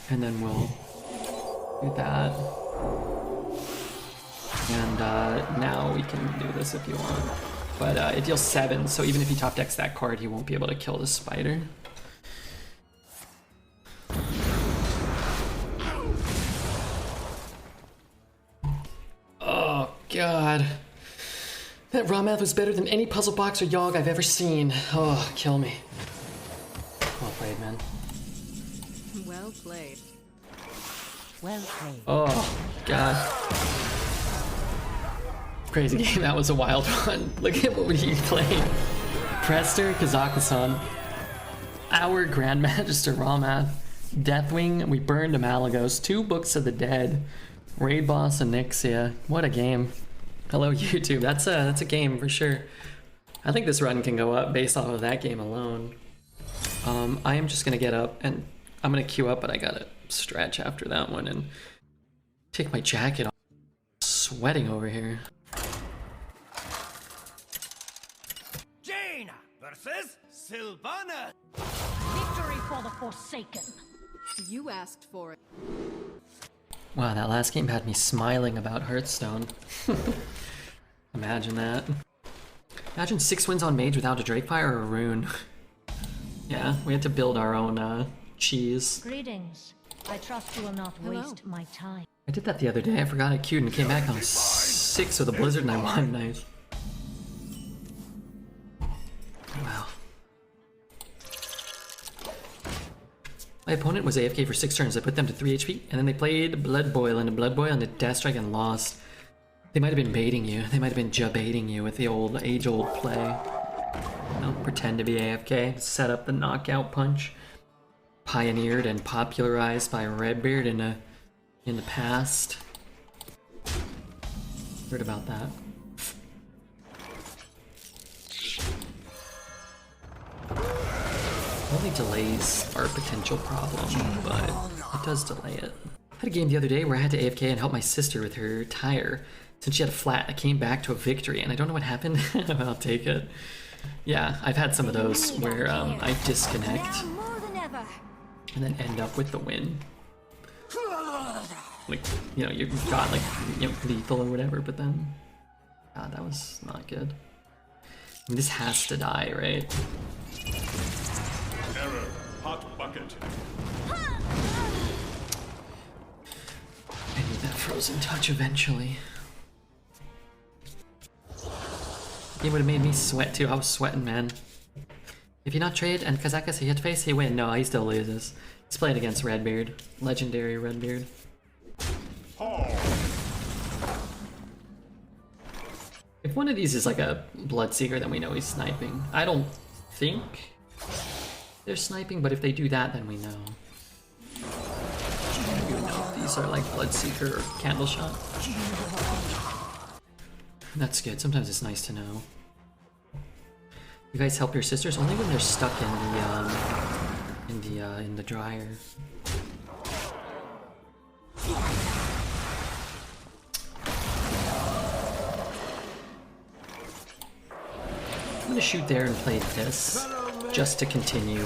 And then we'll do that. And now we can do this if you want. But it deals 7, so even if he top decks that card, he won't be able to kill the spider. Oh god. That Rommath was better than any puzzle box or Yogg I've ever seen. Oh, kill me. Well played, man. Well played. Well played. Oh, god. Crazy game, that was a wild one. Look at what he played. Prester, Kazakhstan. Our Grandmaster Rommath. Deathwing, we burned a Malagos. 2 Books of the Dead. Raid Boss, Onyxia. What a game. Hello, YouTube. That's a game for sure. I think this run can go up based off of that game alone. I am just gonna get up and I'm gonna queue up, but I gotta stretch after that one and take my jacket off. Sweating over here. Jaina versus Sylvana. Victory for the Forsaken. You asked for it. Wow, that last game had me smiling about Hearthstone. Imagine that. Imagine 6 wins on Mage without a Drakefire or a rune. Yeah, we had to build our own cheese. Greetings. I trust you will not waste my time. I did that the other day. I forgot I queued and came back on 6 with a blizzard and I won. Nice. Wow. My opponent was AFK for 6 turns. I put them to 3 HP, and then they played Blood Boil into Blood Boil into Death Strike and lost. They might have been baiting you. They might have been jabaiting you with the old age-old play. You know, pretend to be AFK, set up the knockout punch. Pioneered and popularized by Redbeard in the past. Heard about that. Only delays are a potential problem, but it does delay it. I had a game the other day where I had to AFK and help my sister with her tire. Since she had a flat, I came back to a victory, and I don't know what happened. I'll take it. Yeah, I've had some of those where I disconnect More than ever. and then end up with the win. Like, you know, you've got like, you know, lethal or whatever, but then, God, that was not good. I mean, this has to die, right? Error. Hot bucket. I need that frozen touch eventually. He would have made me sweat too. I was sweating, man. If you not trade and Kazakas he hit face, he win. No, he still loses. He's playing against Redbeard. Legendary Redbeard. If one of these is like a Bloodseeker, then we know he's sniping. I don't think they're sniping, but if they do that, then we know. You know if these are like Bloodseeker or Candleshot. That's good. Sometimes it's nice to know. You guys help your sisters only when they're stuck in the dryer. I'm gonna shoot there and play this. just to continue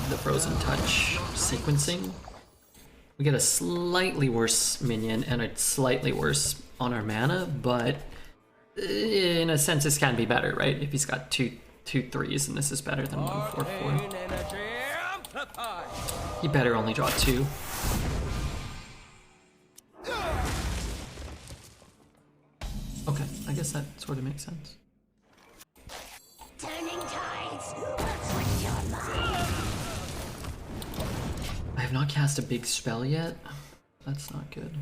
the Frozen Touch sequencing. We get a slightly worse minion and a slightly worse on our mana, but in a sense this can be better, right? If he's got two 3s and this is better than 1 4 4. He better only draw 2. Okay, I guess that sort of makes sense. Turning tides. What's with your mind? I have not cast a big spell yet. That's not good.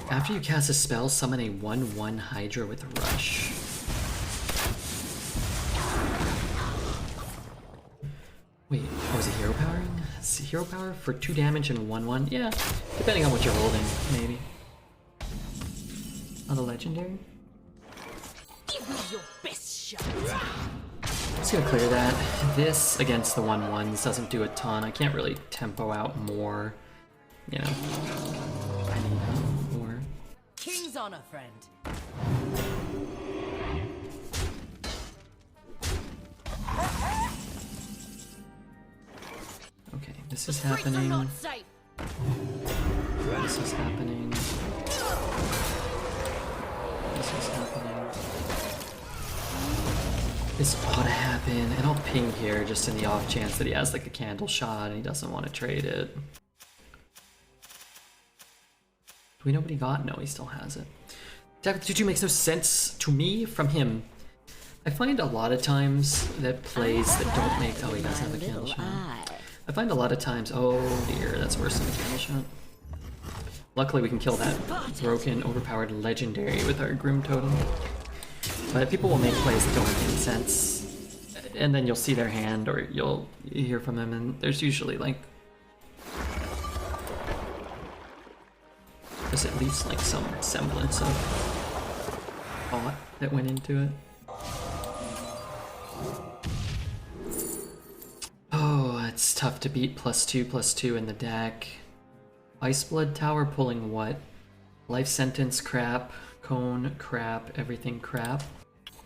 After you cast a spell, summon a 1/1 Hydra with Rush. Wait, was it hero powering? Is it hero power for 2 damage and 1/1? Yeah, depending on what you're holding, maybe. On the legendary? Give me your best shot. Just gonna clear that. This against the 1/1s doesn't do a ton. I can't really tempo out more. You know, I need more. King's honor, friend. Okay, this is happening. Not safe. This is happening. This is happening. This ought to happen, and I'll ping here just in the off chance that he has like a candle shot and he doesn't want to trade it. Do we know what he got? No, he still has it. Attack with 2/2 makes no sense to me from him. I find a lot of times that plays that don't make... Oh, he does have a candle shot. I find a lot of times... Oh dear, that's worse than a candle shot. Luckily we can kill that broken, overpowered legendary with our Grim Totem. But people will make plays that don't make any sense. And then you'll see their hand or you'll hear from them and there's usually like... There's at least like some semblance of thought that went into it. Oh, it's tough to beat +2/+2 in the deck. Iceblood Tower pulling what? Life Sentence crap, Cone crap, everything crap.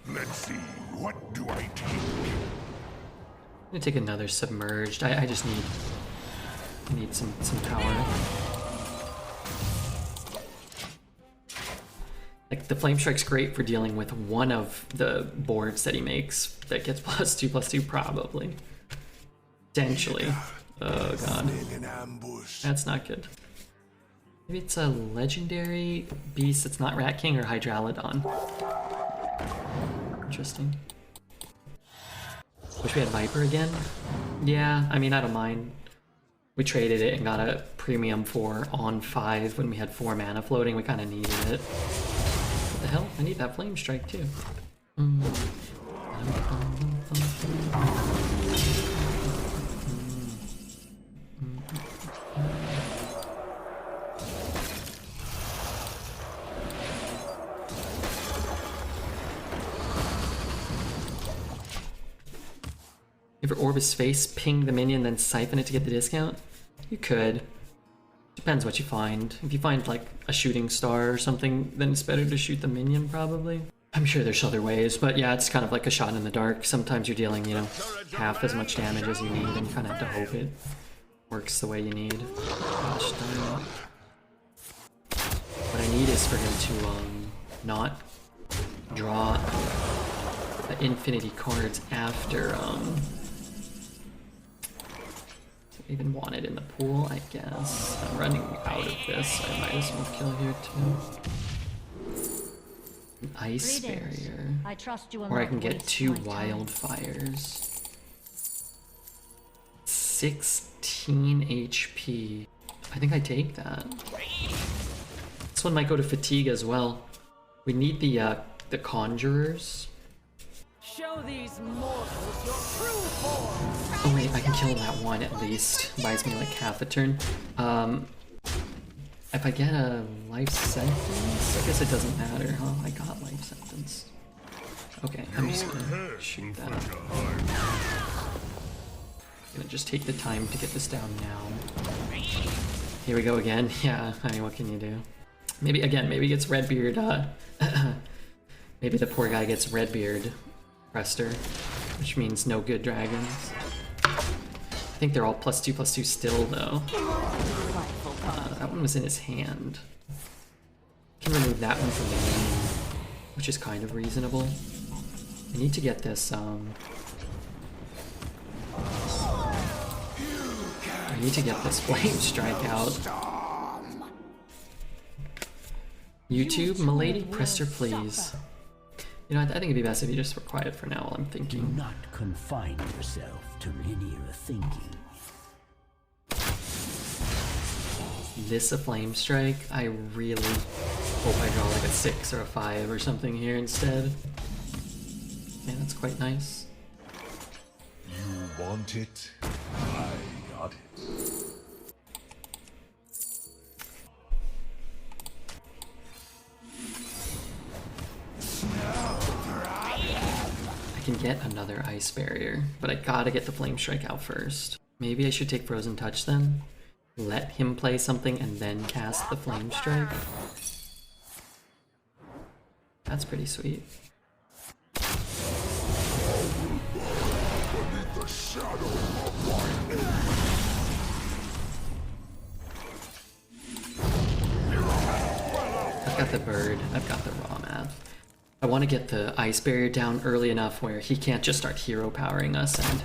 Let's see, what do I take? I'm gonna take another Submerged. I just need some power. Like the Flame Strike's great for dealing with one of the boards that he makes that gets +2/+2 probably. Potentially. Oh god. In ambush. That's not good. Maybe it's a legendary beast that's not Rat King or Hydralodon. Interesting. Wish we had Viper again. Yeah, I mean, I don't mind. We traded it and got a premium for on 5 when we had 4 mana floating. We kind of needed it. What the hell? I need that Flame Strike too. If your Orbis Face, ping the minion, then siphon it to get the discount? You could. Depends what you find. If you find like a shooting star or something, then it's better to shoot the minion probably. I'm sure there's other ways, but yeah, it's kind of like a shot in the dark. Sometimes you're dealing, you know, half as much damage as you need and you kind of have to hope it works the way you need. Gosh darn it. What I need is for him to not draw the infinity cards after even want it in the pool, I guess. I'm running out of this, I might as well kill here too. An ice barrier. I trust you will Or I not can get waste 2 my time. wildfires. 16 HP. I think I take that. This one might go to fatigue as well. We need the conjurers. Show these mortals your true form. Oh wait, I can kill that one at least. Buys me like half a turn. If I get a life sentence, I guess it doesn't matter, huh? I got life sentence. Okay, I'm just gonna shoot that. Gonna just take the time to get this down now. Here we go again. Yeah, I mean, what can you do? Maybe again, maybe it's Redbeard Maybe the poor guy gets Redbeard Prester, which means no good dragons. I think they're all +2/+2 still, though. That one was in his hand. Can remove that one from the game, which is kind of reasonable. I need to get this, I need to get this Flame Strike out. YouTube, milady, Prester, please. You know, I think it'd be best if you just were quiet for now while I'm Do thinking. not confine yourself to linear thinking. This a Flame Strike? I really hope I draw like a 6 or a 5 or something here instead. Yeah, that's quite nice. You want it? I got it. I can get another Ice Barrier, but I gotta get the Flame Strike out first. Maybe I should take Frozen Touch then? Let him play something and then cast the Flame Strike? That's pretty sweet. I've got the bird, I've got the Rommath. I want to get the Ice Barrier down early enough where he can't just start hero powering us and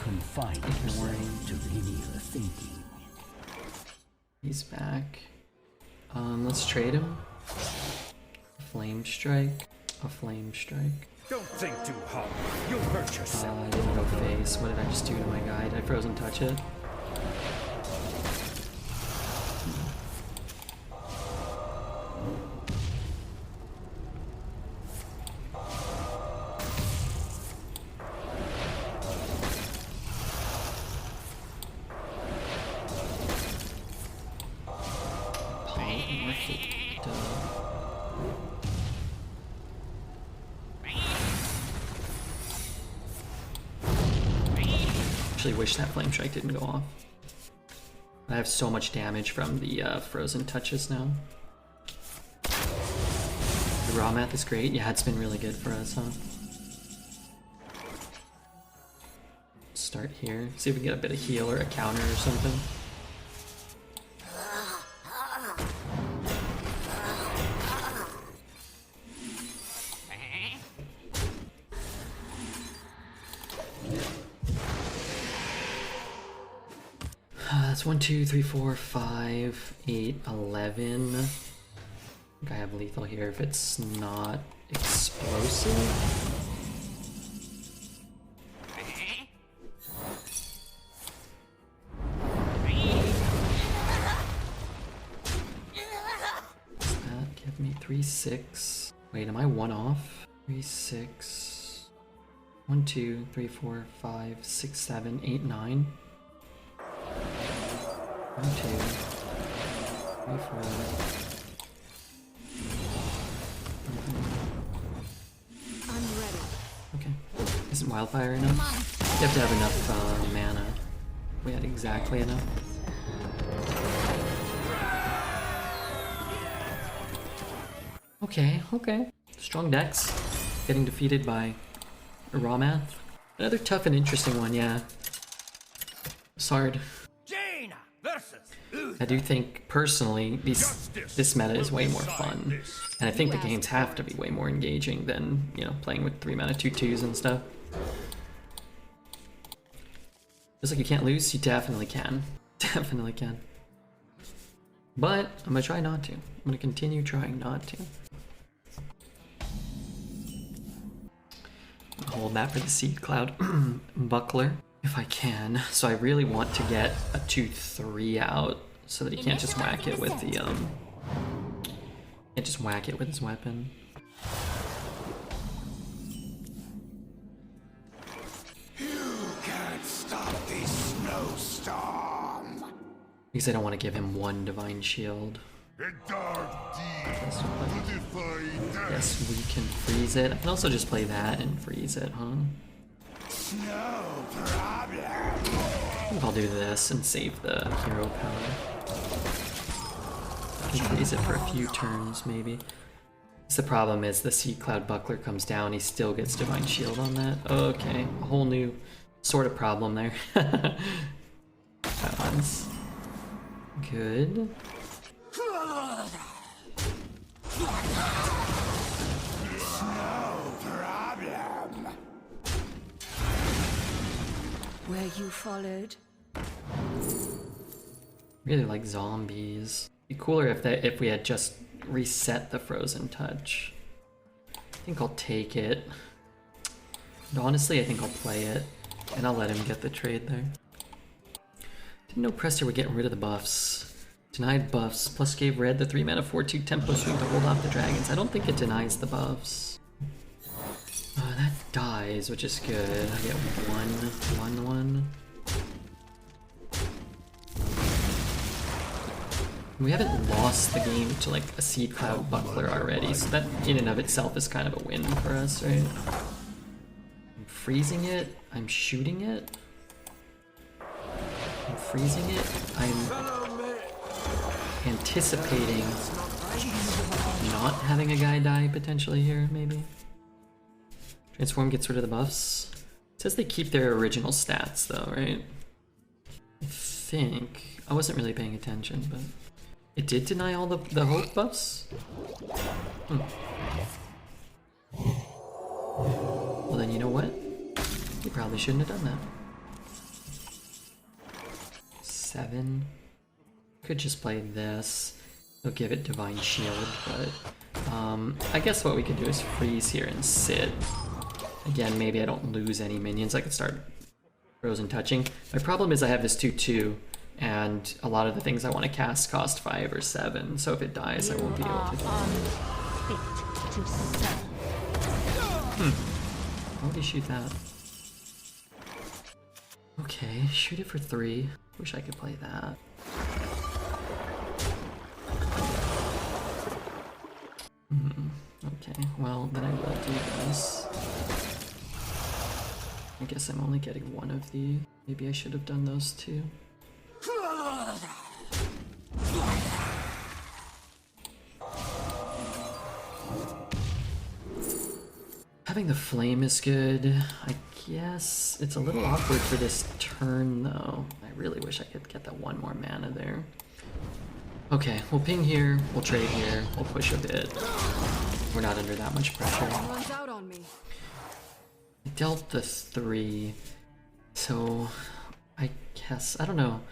Confine yourself to linear thinking. he's back. Let's trade him. A Flame Strike. A Flame Strike. Don't think too hard. You'll hurt yourself. I didn't go face. What did I just do to my guy? Did I Frozen Touch it? Actually wish that Flame Strike didn't go off. I have so much damage from the Frozen Touches now. The Rommath is great. Yeah, it's been really good for us, huh? Start here. See if we can get a bit of heal or a counter or something. That's 1, 2, 3, 4, 5, 8, 11. I think I have lethal here if it's not explosive. Does that give me 3, 6? Wait, am I one off? 3, 6. 1, 2, 3, 4, 5, 6, 7, 8, 9. 1, 2, 3, 4. I'm ready. Okay. Isn't Wildfire enough? You have to have enough mana. We had exactly enough. Okay, okay. Strong decks. Getting defeated by Rommath. Another tough and interesting one, yeah. It's hard. Jaina versus I do think, personally, this meta is way more fun. And I think the games have to be way more engaging than, you know, playing with 3 mana 2/2s and stuff. Just like you can't lose, you definitely can. Definitely can. But I'm gonna try not to. I'm gonna continue trying not to. Hold that for the Seed Cloud Buckler, if I can. So I really want to get a 2/3 out so that he can't just whack it with the can't just whack it with his weapon. You can't stop this snowstorm. Because I don't want to give him 1 Divine Shield. A dark deed Guess, to defy death. guess we can freeze it. I can also just play that and freeze it, huh? No problem. I think I'll do this and save the hero power. I can freeze it for a few turns, maybe. The problem is the Sea Cloud Buckler comes down, he still gets Divine Shield on that. Okay, a whole new sort of problem there. That one's good. Were you followed? Really like zombies. Be cooler if we had just reset the Frozen Touch. I think I'll take it. And honestly, I think I'll play it, and I'll let him get the trade there. Didn't know Prester were getting rid of the buffs. Denied buffs, plus gave red the 3 mana 4/2 tempo swing to hold off the dragons. I don't think it denies the buffs. That dies, which is good. I get 1/1/1. We haven't lost the game to like a Seed Cloud Buckler already, so that in and of itself is kind of a win for us, right? I'm freezing it, I'm shooting it, I'm freezing it, I'm anticipating not having a guy die potentially here, maybe. Transform gets rid of the buffs. It says they keep their original stats though, right? I think. I wasn't really paying attention, but it did deny all the hope buffs? Well then, you know what? You probably shouldn't have done that. 7. Could just play this. They'll give it Divine Shield, but I guess what we could do is freeze here and sit. Again, maybe I don't lose any minions. I could start Frozen Touching. My problem is I have this 2/2, and a lot of the things I want to cast cost 5 or 7, so if it dies, I won't be able to do it. Why would he shoot that? Okay, shoot it for 3. Wish I could play that. Okay, well, then I will do this. I guess I'm only getting one of these. Maybe I should have done those two. Having the flame is good. I guess it's a little awkward for this turn though. I really wish I could get that 1 more mana there. Okay, we'll ping here, we'll trade here, we'll push a bit. We're not under that much pressure. Runs out on me. I dealt the 3, so I guess, I don't know.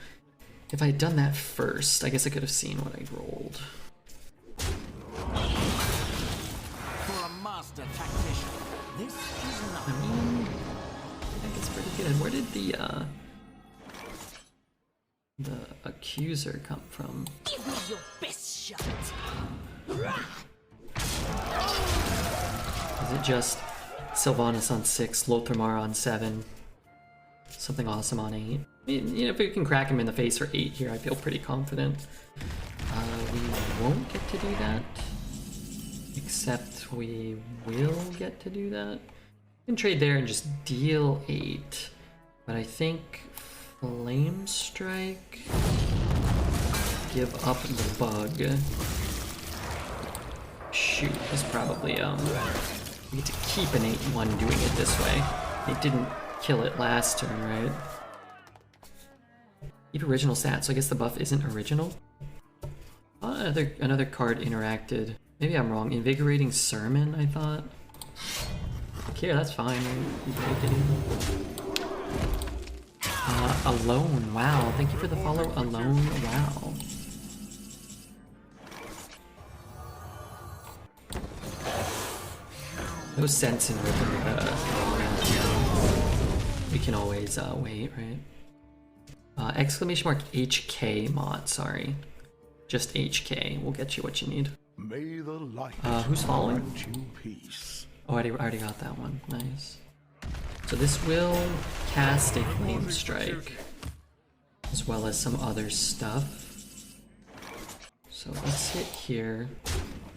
If I had done that first, I guess I could have seen what I rolled. For a master tactician, this is I not. mean, I think it's pretty good. Where did the accuser come from? Give me your best shot. Is it just Sylvanas on 6, Lothramar on 7, something awesome on 8? I mean, you know, if we can crack him in the face for 8 here, I feel pretty confident. We won't get to do that, except we will get to do that. We can trade there and just deal 8, but I think Flame Strike, give up the bug. Shoot, is probably, we get to keep an 8/1 doing it this way. They didn't kill it last turn, right? Keep original stats, so I guess the buff isn't original? Another card interacted. Maybe I'm wrong. Invigorating Sermon, I thought. Okay, that's fine. You take it. Alone, wow. Thank you for the follow, Alone, wow. No sense in ripping Rommath. We can always wait, right? Exclamation mark HK mod, sorry. Just HK will get you what you need. May the light Who's following? grant you peace. Oh, I already got that one. Nice. So this will cast a Flame Strike, as well as some other stuff. So let's hit here.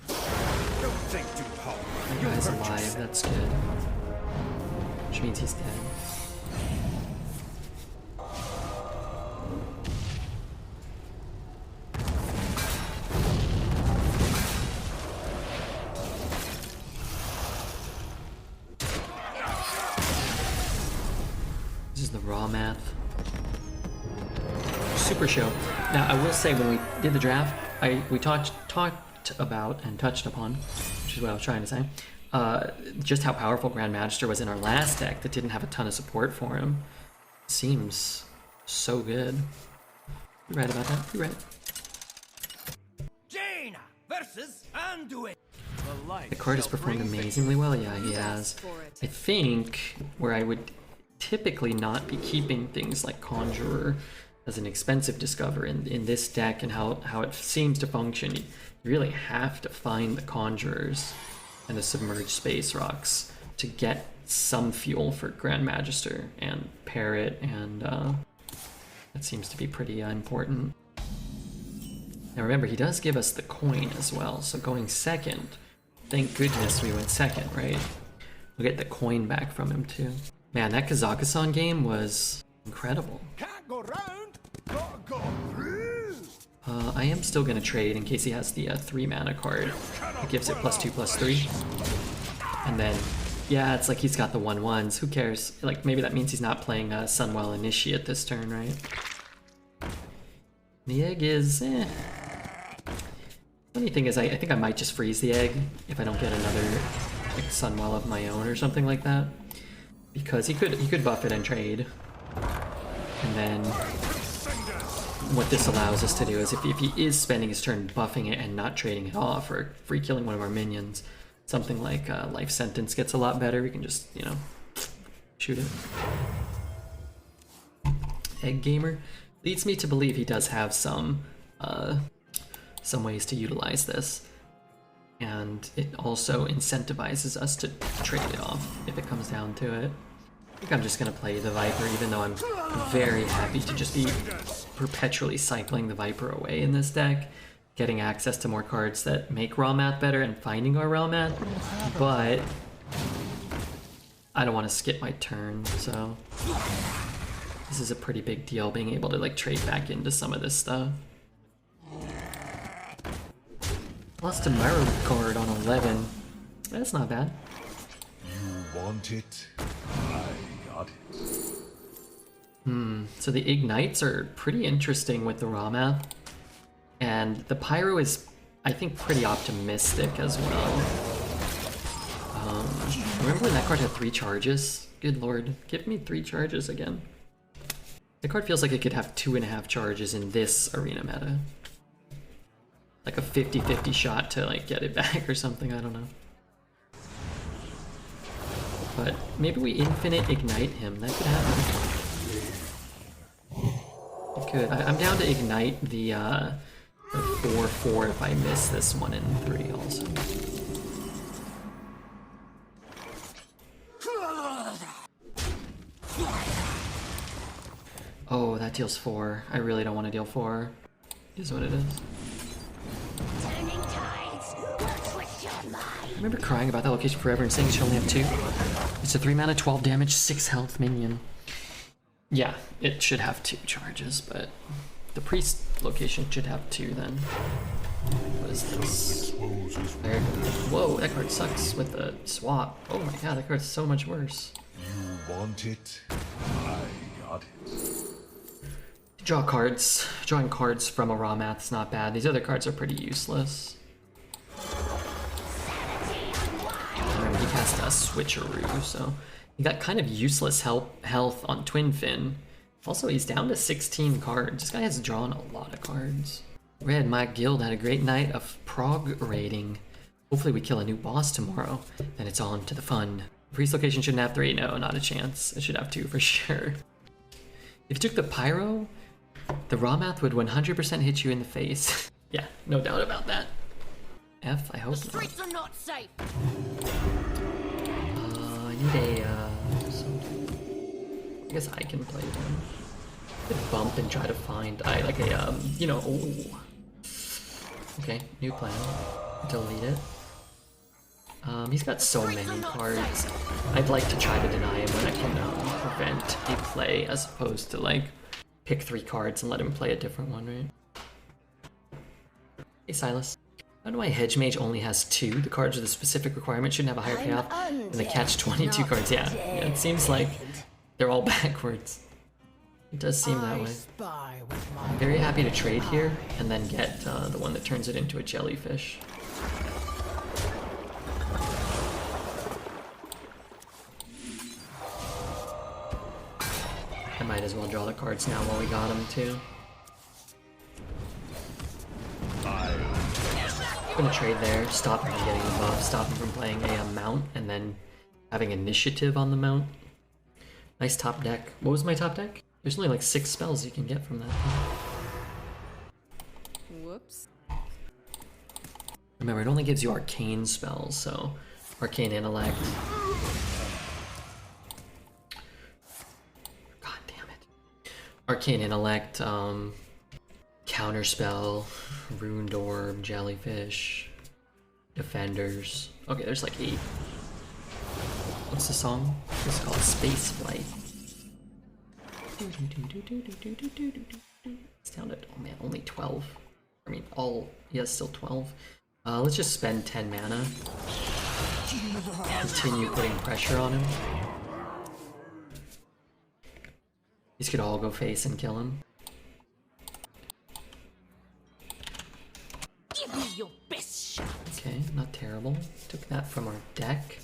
Don't think too hard. That guy's alive, that's good. Which means he's dead. Rommath. Super show. Now I will say when we did the draft, we talked about and touched upon, which is what I was trying to say, just how powerful Grand Magister was in our last deck that didn't have a ton of support for him. Seems so good. You right about that? You right. Jaina versus Anduin. The card has performed amazingly well. Yeah, he has. I think where I would typically not be keeping things like Conjurer as an expensive discover in this deck and how it seems to function, you really have to find the Conjurers and the Submerged Space Rocks to get some fuel for Grand Magister and pair it, and that seems to be pretty important. Now remember, he does give us the coin as well, so going second, thank goodness we went second, right? We'll get the coin back from him too. Man, that Kazakhstan game was incredible. Can't go round, gotta go through. I am still gonna trade in case he has the 3 mana card. It gives it +2/+3. And then, yeah, it's like he's got the 1/1s. Who cares? Like, maybe that means he's not playing Sunwell Initiate this turn, right? The egg is, Funny thing is, I think I might just freeze the egg if I don't get another like Sunwell of my own or something like that. Because he could buff it and trade. And then what this allows us to do is if he is spending his turn buffing it and not trading it off or free killing one of our minions, something like Life Sentence gets a lot better. We can just, you know, shoot it. Egg Gamer leads me to believe he does have some ways to utilize this. And it also incentivizes us to trade it off if it comes down to it. I think I'm just gonna play the Viper, even though I'm very happy to just be perpetually cycling the Viper away in this deck, getting access to more cards that make Rommath better and finding our Rommath, but I don't want to skip my turn, so this is a pretty big deal, being able to like trade back into some of this stuff. Lost a Mirror card on 11. That's not bad. You want it? I got it. So the Ignites are pretty interesting with the Rommath. And the Pyro is, I think, pretty optimistic as well. Remember when that card had 3 charges? Good lord, give me 3 charges again. The card feels like it could have 2.5 charges in this arena meta. Like a 50-50 shot to like get it back or something, I don't know. But maybe we infinite ignite him, that could happen. It could. I'm down to ignite the 4/4 if I miss this 1 and 3 also. Oh, that deals 4. I really don't want to deal 4. Is what it is. Turning tides will twist your mind. I remember crying about that location forever and saying it should only have 2. It's a 3 mana, 12 damage, 6 health minion. Yeah, it should have 2 charges, but the priest location should have 2 then. What is this? There. Whoa, that card sucks with the swap. Oh my god, that card's so much worse. You want it? I got it. Draw cards. Drawing cards from a Rommath's not bad. These other cards are pretty useless. Remember, he cast a switcheroo, so he got kind of useless health on Twin Fin. Also, he's down to 16 cards. This guy has drawn a lot of cards. Red, my guild had a great night of prog raiding. Hopefully we kill a new boss tomorrow, then it's on to the fun. Priest location shouldn't have 3. No, not a chance. It should have 2 for sure. If you took the Pyro, the Rommath would 100% hit you in the face. Yeah, no doubt about that. F, I hope not. Streets are not safe. I need a, something. I guess I can play one. I could bump and try to find, like a, you know, ooh. Okay, new plan. Delete it. He's got so many cards. I'd like to try to deny him when I can prevent a play as opposed to like pick 3 cards and let him play a different one, right? Hey Silas. How do I Hedge Mage only has 2? The cards with a specific requirement shouldn't have a higher payoff than the catch 22 cards. Yeah, it seems like they're all backwards. It does seem that way. Spy with my I'm very happy to trade here and then get the one that turns it into a jellyfish. I might as well draw the cards now while we got them too. I'm gonna trade there, stop him from getting the buff, stop him from playing a mount, and then having initiative on the mount. Nice top deck. What was my top deck? There's only like 6 spells you can get from that thing. Whoops. Remember, it only gives you arcane spells, so arcane intellect. God damn it. Arcane intellect, counterspell, runed orb, jellyfish, defenders. Okay, there's like 8. What's the song? It's called Space Flight. It's down to, oh man, only 12. I mean, still 12. Let's just spend 10 mana. Continue putting pressure on him. These could all go face and kill him. Give me your best shot. Okay, not terrible. Took that from our deck,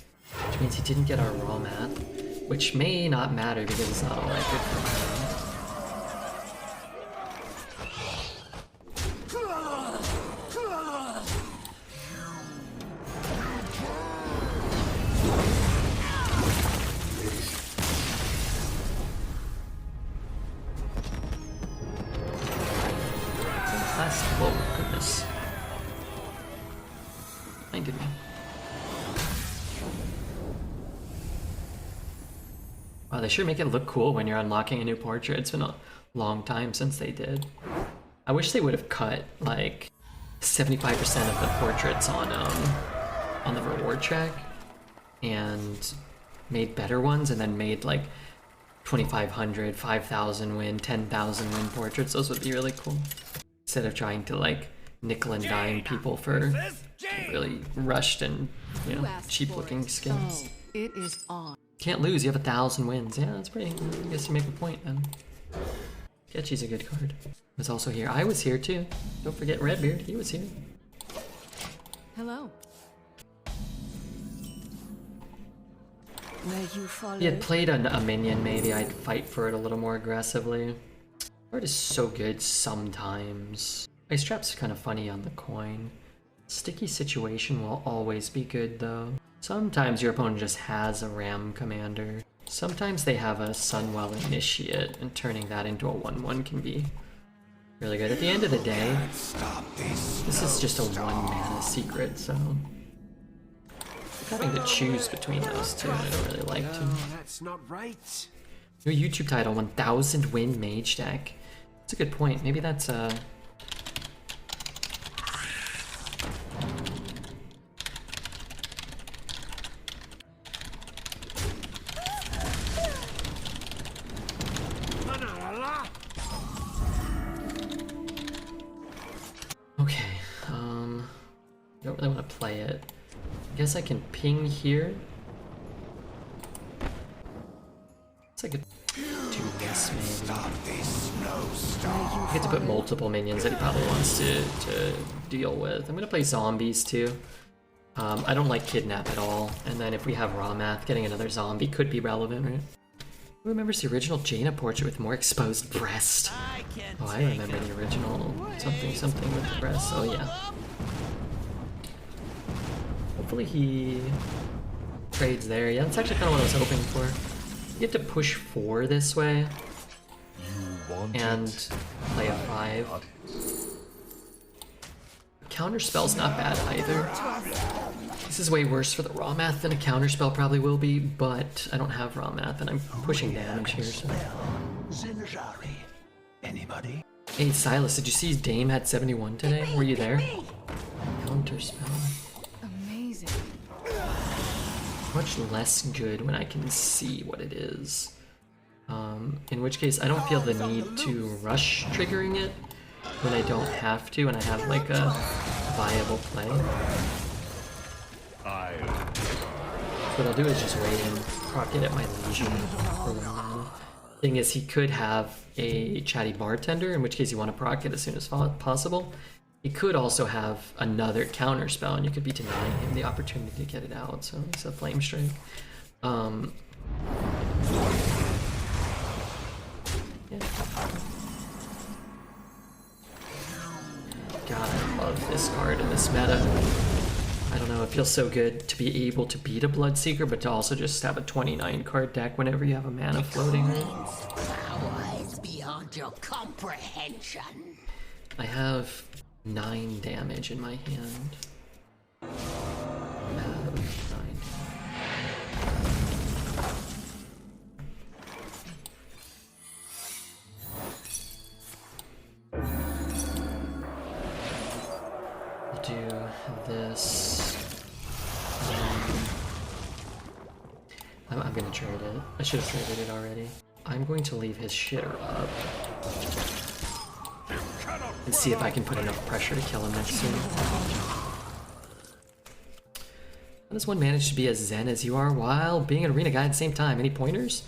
which means he didn't get our Rommath, which may not matter because it's not all that good for him. Whoa, goodness. Minded me. Wow, they sure make it look cool when you're unlocking a new portrait. It's been a long time since they did. I wish they would have cut like 75% of the portraits on the reward track and made better ones, and then made like 2,500, 5,000 win, 10,000 win portraits. Those would be really cool. Instead of trying to like nickel and dime people for really rushed and, you know, cheap looking skins. So, it is on. Can't lose, you have 1,000 wins. Yeah, that's pretty, I guess you make a point then. Sketchy's a good card. Was also here. I was here too. Don't forget Redbeard, he was here. Hello. Where you follow? He had played a minion, maybe I'd fight for it a little more aggressively. Card is so good sometimes. Ice Trap's kind of funny on the coin. Sticky Situation will always be good though. Sometimes your opponent just has a Ram Commander. Sometimes they have a Sunwell Initiate, and turning that into a 1/1 can be really good. At the end of the day, this is just a 1 mana secret, so having to choose between those two, I don't really like to. That's not right. New YouTube title, 1000 win Mage deck. That's a good point. Maybe that's a... Okay, don't really want to play it. I guess I can ping here. It's like a 2 this maybe. I get to put multiple minions that he probably wants to deal with. I'm gonna play zombies too. I don't like Kidnap at all. And then if we have Rommath, getting another zombie could be relevant, right? Who remembers the original Jaina portrait with more exposed breast? Oh, I remember the original something with the breast. Oh yeah. Hopefully he trades there. Yeah, that's actually kind of what I was hoping for. You have to push 4 this way and play a 5. Counterspell's not bad either. This is way worse for the Rommath than a counterspell probably will be, but I don't have Rommath and I'm pushing damage here. So. Anybody? Hey Silas, did you see Dame had 71 today? Were you there? Counterspell. Amazing. Much less good when I can see what it is. In which case, I don't feel the need to rush triggering it when I don't have to and I have like a viable play. What I'll do is just wait and proc it at my leisure for 1 mana. Thing is, he could have a chatty bartender, in which case you want to proc it as soon as possible. He could also have another counter spell, and you could be denying him the opportunity to get it out. So it's a flame strike. Yeah. God, I love this card in this meta. I don't know, it feels so good to be able to beat a Bloodseeker, but to also just have a 29 card deck whenever you have a mana floating, right? Power is beyond your comprehension. I have 9 damage in my hand. I have 9. I'll do this. I'm gonna trade it. I should have traded it already. I'm going to leave his shitter up and see if I can put enough pressure to kill him next turn. How does one manage to be as zen as you are while being an arena guy at the same time? Any pointers?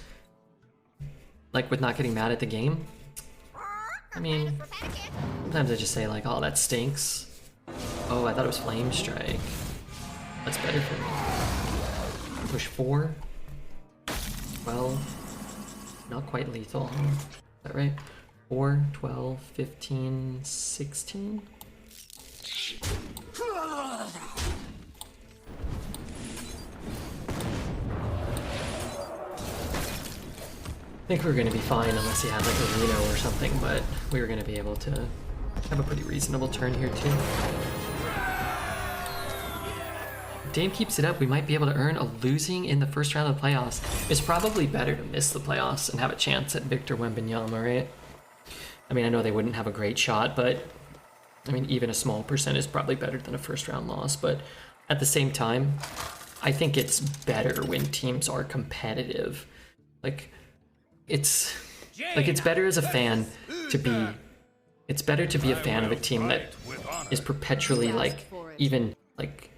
Like with not getting mad at the game? I mean, sometimes I just say like, oh, that stinks. Oh, I thought it was Flame Strike. That's better for me. Push 4. 12. Not quite lethal, huh? Is that right? 4, 12, 15, 16? I think we're gonna be fine unless he had like a Reno or something, but we were gonna be able to have a pretty reasonable turn here too. If Dame keeps it up, we might be able to earn a losing in the first round of the playoffs. It's probably better to miss the playoffs and have a chance at Victor Wembanyama, right? I mean, I know they wouldn't have a great shot, but I mean, even a small percent is probably better than a first round loss. But at the same time, I think it's better when teams are competitive. It's better as a fan to be, it's better to be a fan of a team that is perpetually like, even like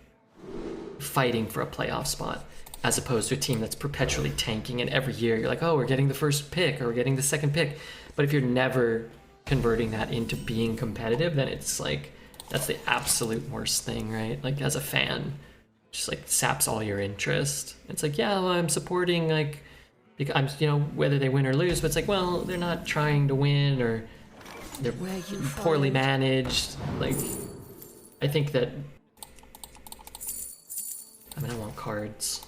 fighting for a playoff spot, as opposed to a team that's perpetually tanking, and every year you're like, oh, we're getting the first pick or we're getting the second pick. But if you're never converting that into being competitive, then it's like, that's the absolute worst thing, right? Like as a fan, just like saps all your interest. It's like, yeah, well, I'm supporting like, because I'm, you know, whether they win or lose, but it's like, well, they're not trying to win, or they're poorly managed. Like, I think that, I mean, I want cards.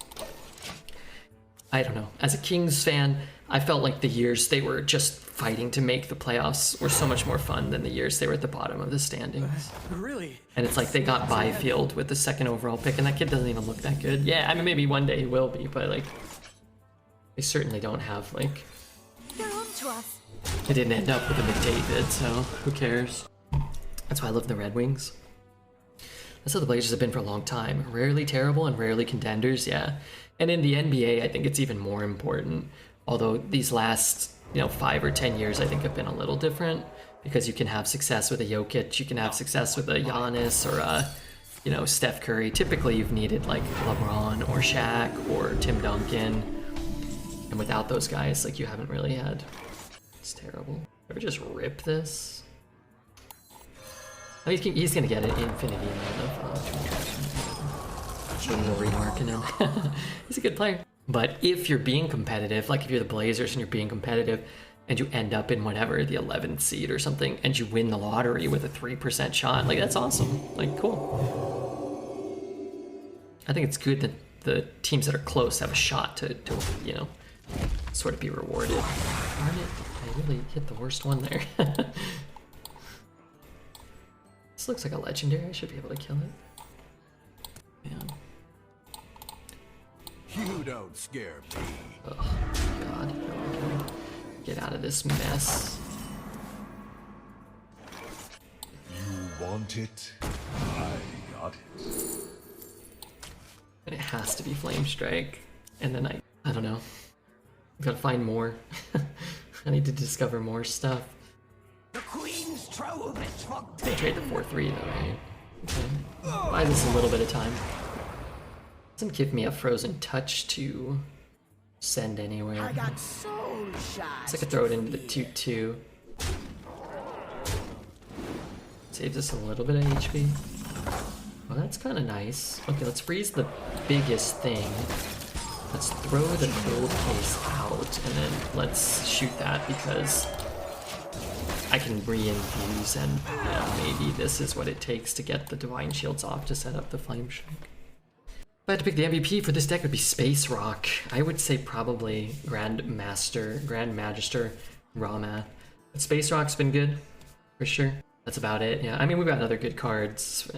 I don't know. As a Kings fan, I felt like the years they were just fighting to make the playoffs were so much more fun than the years they were at the bottom of the standings. Really? And it's like they got Byfield with the second overall pick, and that kid doesn't even look that good. Yeah, I mean, maybe one day he will be, but like, they certainly don't have, like, They're on to us. they didn't end up with a McDavid, so who cares? That's why I love the Red Wings. That's how the Blazers have been for a long time. Rarely terrible and rarely contenders, yeah. And in the NBA, I think it's even more important. Although these last, 5 or 10 years, I think have been a little different, because you can have success with a Jokic, you can have success with a Giannis or a, Steph Curry. Typically, you've needed like LeBron or Shaq or Tim Duncan. And without those guys, like, you haven't really had. It's terrible. Ever just rip this? Oh, he's gonna get an infinity amount of remarking him. He's a good player. But if you're being competitive, like if you're the Blazers and you're being competitive, and you end up in whatever, the 11th seed or something, and you win the lottery with a 3% shot, like, that's awesome. Like, cool. I think it's good that the teams that are close have a shot to sort of be rewarded. Darn it, I really hit the worst one there. This looks like a legendary. I should be able to kill it. Man. You don't scare me. Oh, God. Get out of this mess. You want it? I got it. And it has to be Flame Strike. And then I don't know. I've got to find more. I need to discover more stuff. The Queen's trove is for They trade the 4-3 though, right? Okay. Buy this a little bit of time. Doesn't give me a frozen touch to send anywhere. I got so shot. I could throw it into the 2/2. Saves us a little bit of HP. Well, that's kind of nice. Okay, let's freeze the biggest thing. Let's throw the gold case out, and then let's shoot that because I can re-infuse, and maybe this is what it takes to get the Divine Shields off to set up the Flame Strike. If I had to pick the MVP for this deck, it would be Space Rock. I would say probably Grand Magister Rommath. But Space Rock's been good, for sure. That's about it, yeah. I mean, we've got other good cards.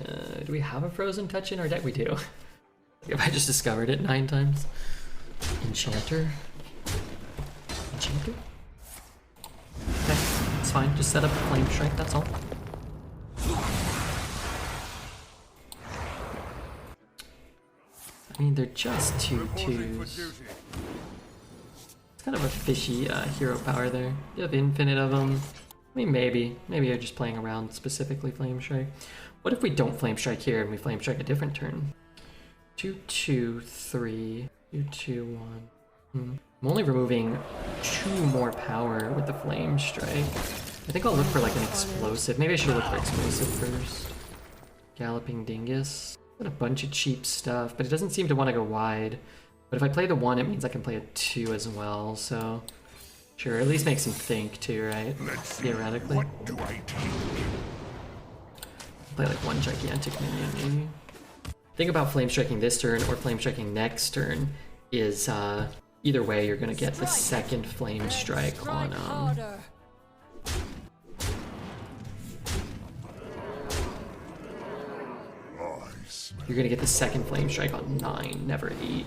Do we have a Frozen Touch in our deck? We do. If I just discovered it 9 times. Enchanter? Enchanter? Okay, it's fine. Just set up a Flame Strike, that's all. I mean, they're just 2/2s. It's kind of a fishy hero power there. You have infinite of them. I mean, maybe you're just playing around specifically Flame Strike. What if we don't Flame Strike here and we Flame Strike a different turn? 2/2, 3, 2/2, 1. I'm only removing 2 more power with the Flame Strike. I think I'll look for like an explosive. Maybe I should look for explosive first. Galloping Dingus. Got a bunch of cheap stuff, but it doesn't seem to want to go wide. But if I play the 1, it means I can play a 2 as well, so... Sure, at least makes him think too, right? Theoretically. What do I take? Play like 1 gigantic minion, maybe. Thing about Flame Striking this turn or Flame Striking next turn is either way you're gonna get the second Flame Strike on you're gonna get the second Flame Strike on 9, never 8.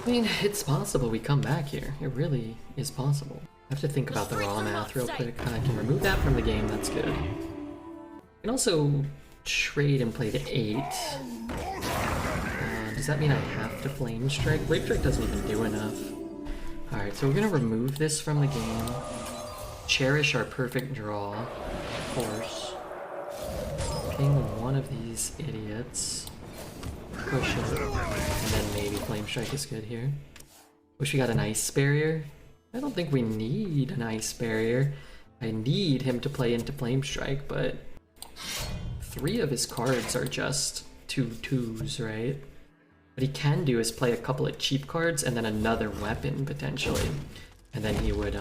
I mean, it's possible we come back here. It really is possible. I have to think about the Rommath real quick. I can remove that from the game, that's good. I can also trade and play the 8. Does that mean I have to Flame Strike? Flame Strike doesn't even do enough. Alright, so we're gonna remove this from the game. Cherish our perfect draw, of course. Ping one of these idiots. Push it, and then maybe Flame Strike is good here. Wish we got an Ice Barrier. I don't think we need an Ice Barrier. I need him to play into Flame Strike, but 3 of his cards are just 2/2s, right? What he can do is play a couple of cheap cards and then another weapon, potentially. And then he would,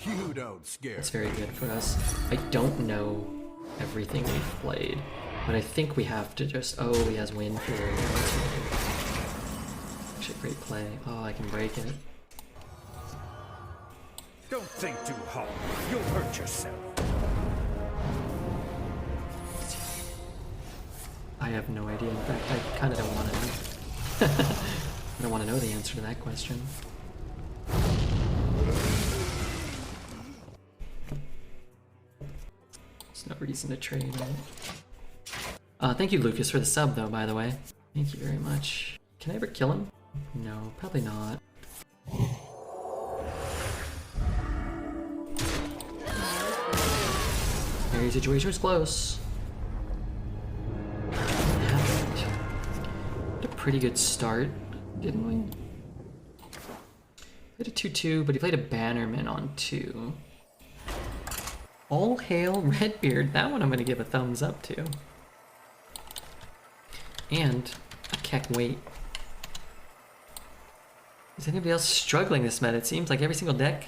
You don't scare. It's very good for us. I don't know everything we've played, but I think we have to just... Oh, he has Wind Fury. Actually, great play. Oh, I can break it. Don't think too hard. You'll hurt yourself. I have no idea. In fact, I kind of don't want to know. I don't want to know the answer to that question. There's no reason to trade, right? Thank you, Lucas, for the sub, though, by the way. Thank you very much. Can I ever kill him? No, probably not. Very situation was close. Happened. Had a pretty good start, didn't we? Played a 2/2, but he played a Bannerman on 2. All hail Redbeard. That one I'm going to give a thumbs up to. And a Keck Wait. Is anybody else struggling this meta? It seems like every single deck,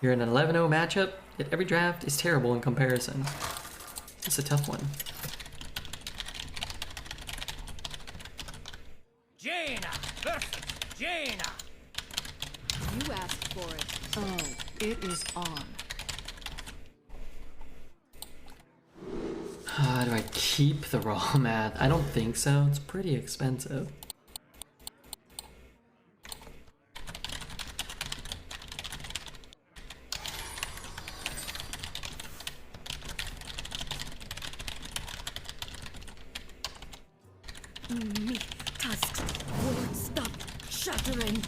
you're in an 11-0 matchup, yet every draft is terrible in comparison. It's a tough one. Jaina versus Jaina. You asked for it. Oh, it is on. Do I keep the Rommath? I don't think so. It's pretty expensive. Tusks won't stop shattering.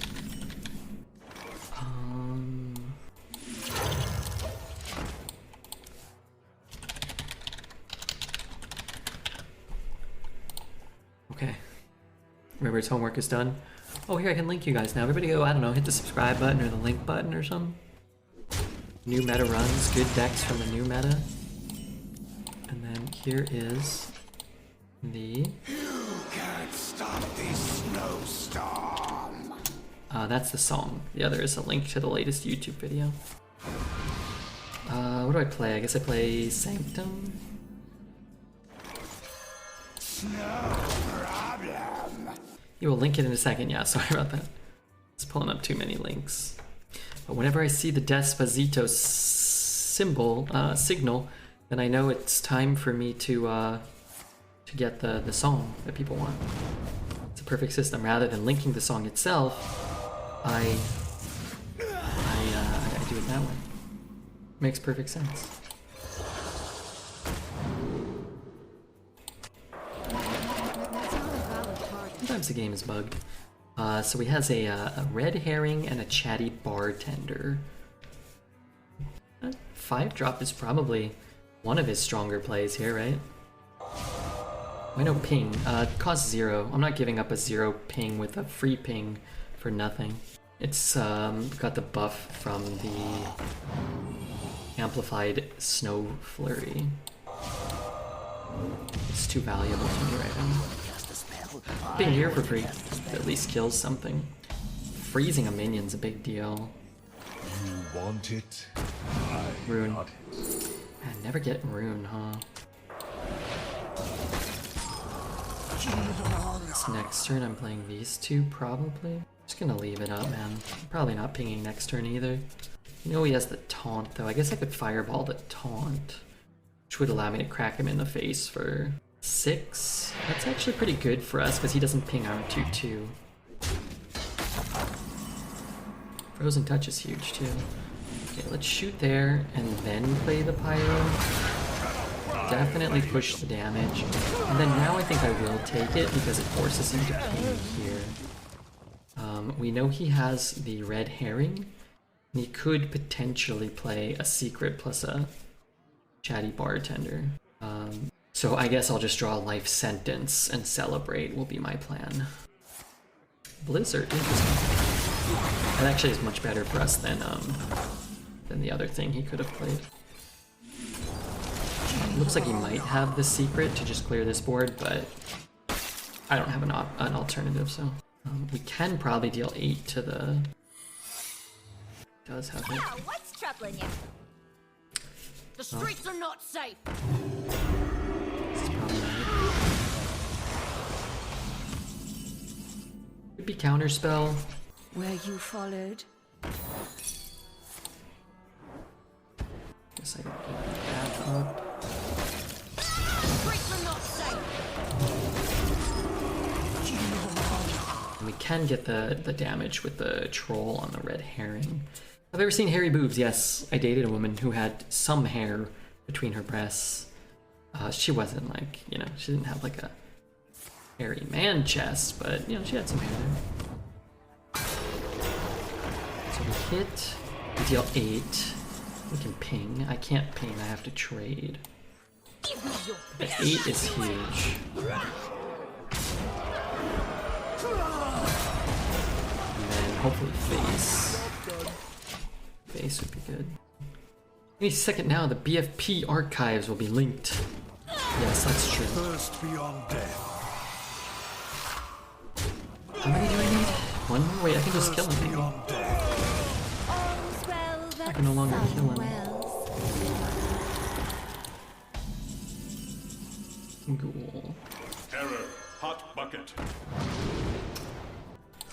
Remember his homework is done. Oh, here I can link you guys now. Everybody go, I don't know, hit the subscribe button or the link button or something. New meta runs, good decks from the new meta. And then here is the... You can't stop this snowstorm. that's the song. The other is a link to the latest YouTube video. What do I play? I guess I play Sanctum. No problem. You will link it in a second. Yeah, sorry about that. It's pulling up too many links. But whenever I see the Despacito signal, then I know it's time for me to get the song that people want. It's a perfect system. Rather than linking the song itself, I do it that way. Makes perfect sense. Sometimes the game is bugged. So he has a red herring and a chatty bartender. 5-drop is probably one of his stronger plays here, right? Why no ping? Cost 0. I'm not giving up a 0 ping with a free ping for nothing. It's got the buff from the amplified snow flurry. It's too valuable to me right now. Being here for free at least kills something. Freezing a minion's a big deal. You want it? Rune. Man, never get rune, huh? This next turn I'm playing these two probably. Just gonna leave it up, man. Probably not pinging next turn either. You know he has the taunt though. I guess I could fireball the taunt, which would allow me to crack him in the face for 6. That's actually pretty good for us because he doesn't ping our 2/2. Frozen touch is huge too. Okay, let's shoot there and then play the pyro. Definitely push the damage. And then now I think I will take it because it forces him to ping here. We know he has the red herring. And he could potentially play a secret plus a chatty bartender. So I guess I'll just draw a life sentence and celebrate will be my plan. Blizzard, interesting. That actually is much better for us than the other thing he could have played. Looks like he might have the secret to just clear this board, but I don't have an alternative, so we can probably deal 8 to the... Does have it. Now, what's troubling you? The streets are not safe. This is probably not it. Could be counterspell. Were you followed? Guess I can get that up. Streets are not safe. And we can get the damage with the troll on the red herring. I've ever seen hairy boobs? Yes, I dated a woman who had some hair between her breasts. She wasn't like, you know, she didn't have like a hairy man chest, but, you know, she had some hair there. So we hit, we deal 8. We can ping. I can't ping, I have to trade. Give me your The 8 is huge. And then hopefully face. Face would be good. Any second now, the BFP archives will be linked. Yes, that's true. First beyond death. How many do I need? One more? Wait, I can just kill him. Beyond death. All's well that I can no longer kill him. Ghoul. Terror, hot bucket.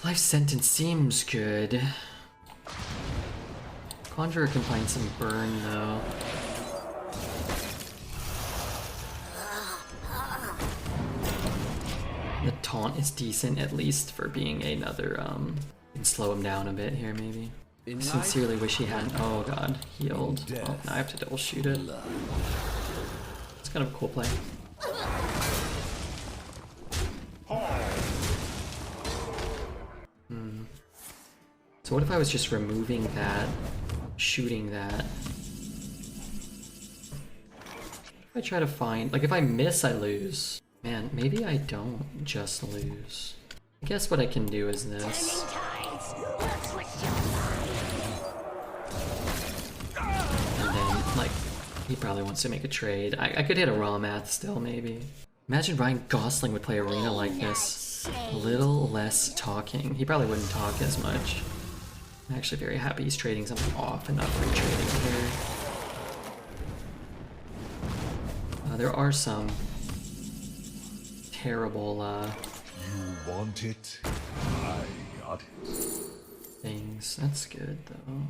Life sentence seems good. Conjurer can find some burn though. The taunt is decent at least for being another can slow him down a bit here maybe. I sincerely wish he hadn't. Oh god, healed. Oh, now I have to double shoot it. It's kind of a cool play. So what if I was just removing that, shooting that? If I try to find, like if I miss, I lose. Man, maybe I don't just lose. I guess what I can do is this. Tides will twist your mind. And then, like, he probably wants to make a trade. I could hit a Rommath still, maybe. Imagine Ryan Gosling would play Arena like this. A little less talking. He probably wouldn't talk as much. I'm actually very happy he's trading something off and not free trading here. There are some terrible You want it? I got it. things. That's good, though.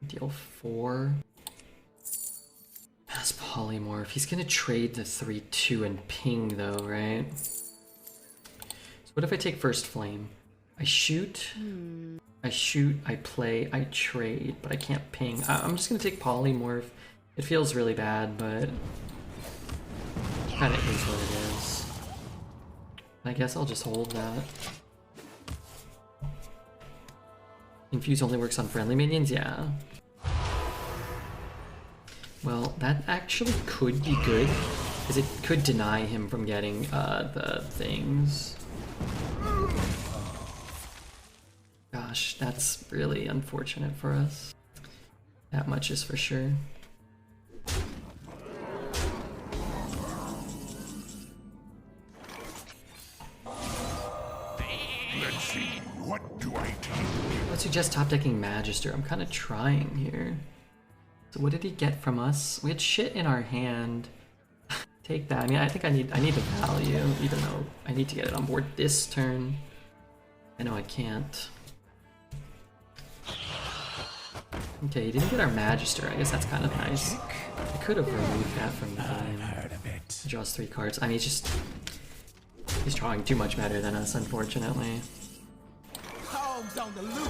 Deal 4. That's polymorph. He's gonna trade the 3/2 and ping, though, right? So what if I take first flame? I shoot, I play, I trade, but I can't ping. I'm just gonna take polymorph. It feels really bad, but kind of is what it is. I guess I'll just hold that. Infuse only works on friendly minions? Yeah. Well, that actually could be good, because it could deny him from getting the things. Gosh, that's really unfortunate for us. That much is for sure. Let's see. What do I take? I would suggest top decking Magister. I'm kind of trying here. So what did he get from us? We had shit in our hand. Take that. I mean, I think I need the value, even though I need to get it on board this turn. I know I can't. Okay, he didn't get our Magister. I guess that's kind of nice. I could have removed that from the game. Heard of it. Draws 3 cards. I mean, he's drawing too much better than us, unfortunately. Hogs on the loose.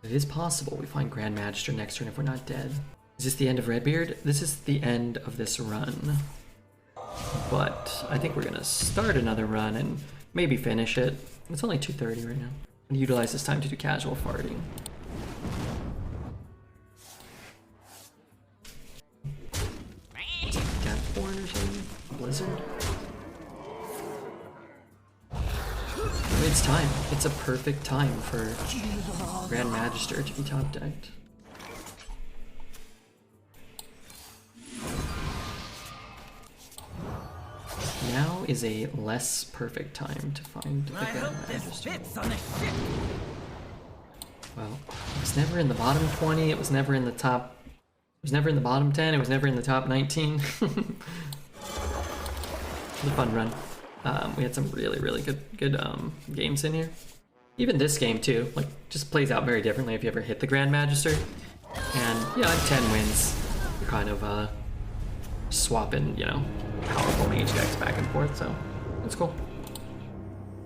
It is possible we find Grand Magister next turn if we're not dead. Is this the end of Redbeard? This is the end of this run. But I think we're gonna start another run and maybe finish it. It's only 2:30 right now. And utilize this time to do casual farting. Catborn or something? Blizzard? It's time. It's a perfect time for Grand Magister to be top decked. Now is a less perfect time to find the Grand Magister. Well, it was never in the bottom 20, it was never in the top... It was never in the bottom 10, it was never in the top 19. It was a fun run. We had some really good games in here. Even this game too, like, just plays out very differently if you ever hit the Grand Magister. And, yeah, like 10 wins, you're kind of swapping, you know, powerful mage decks back and forth, so it's cool.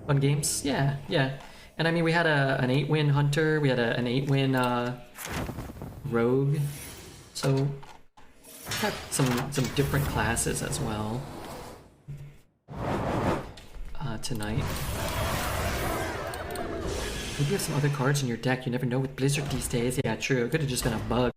Fun games? Yeah. And I mean, we had an 8-win Hunter, we had an 8-win Rogue, so we had some different classes as well tonight. Maybe you have some other cards in your deck, you never know with Blizzard these days. Yeah, true, it could have just been a bug.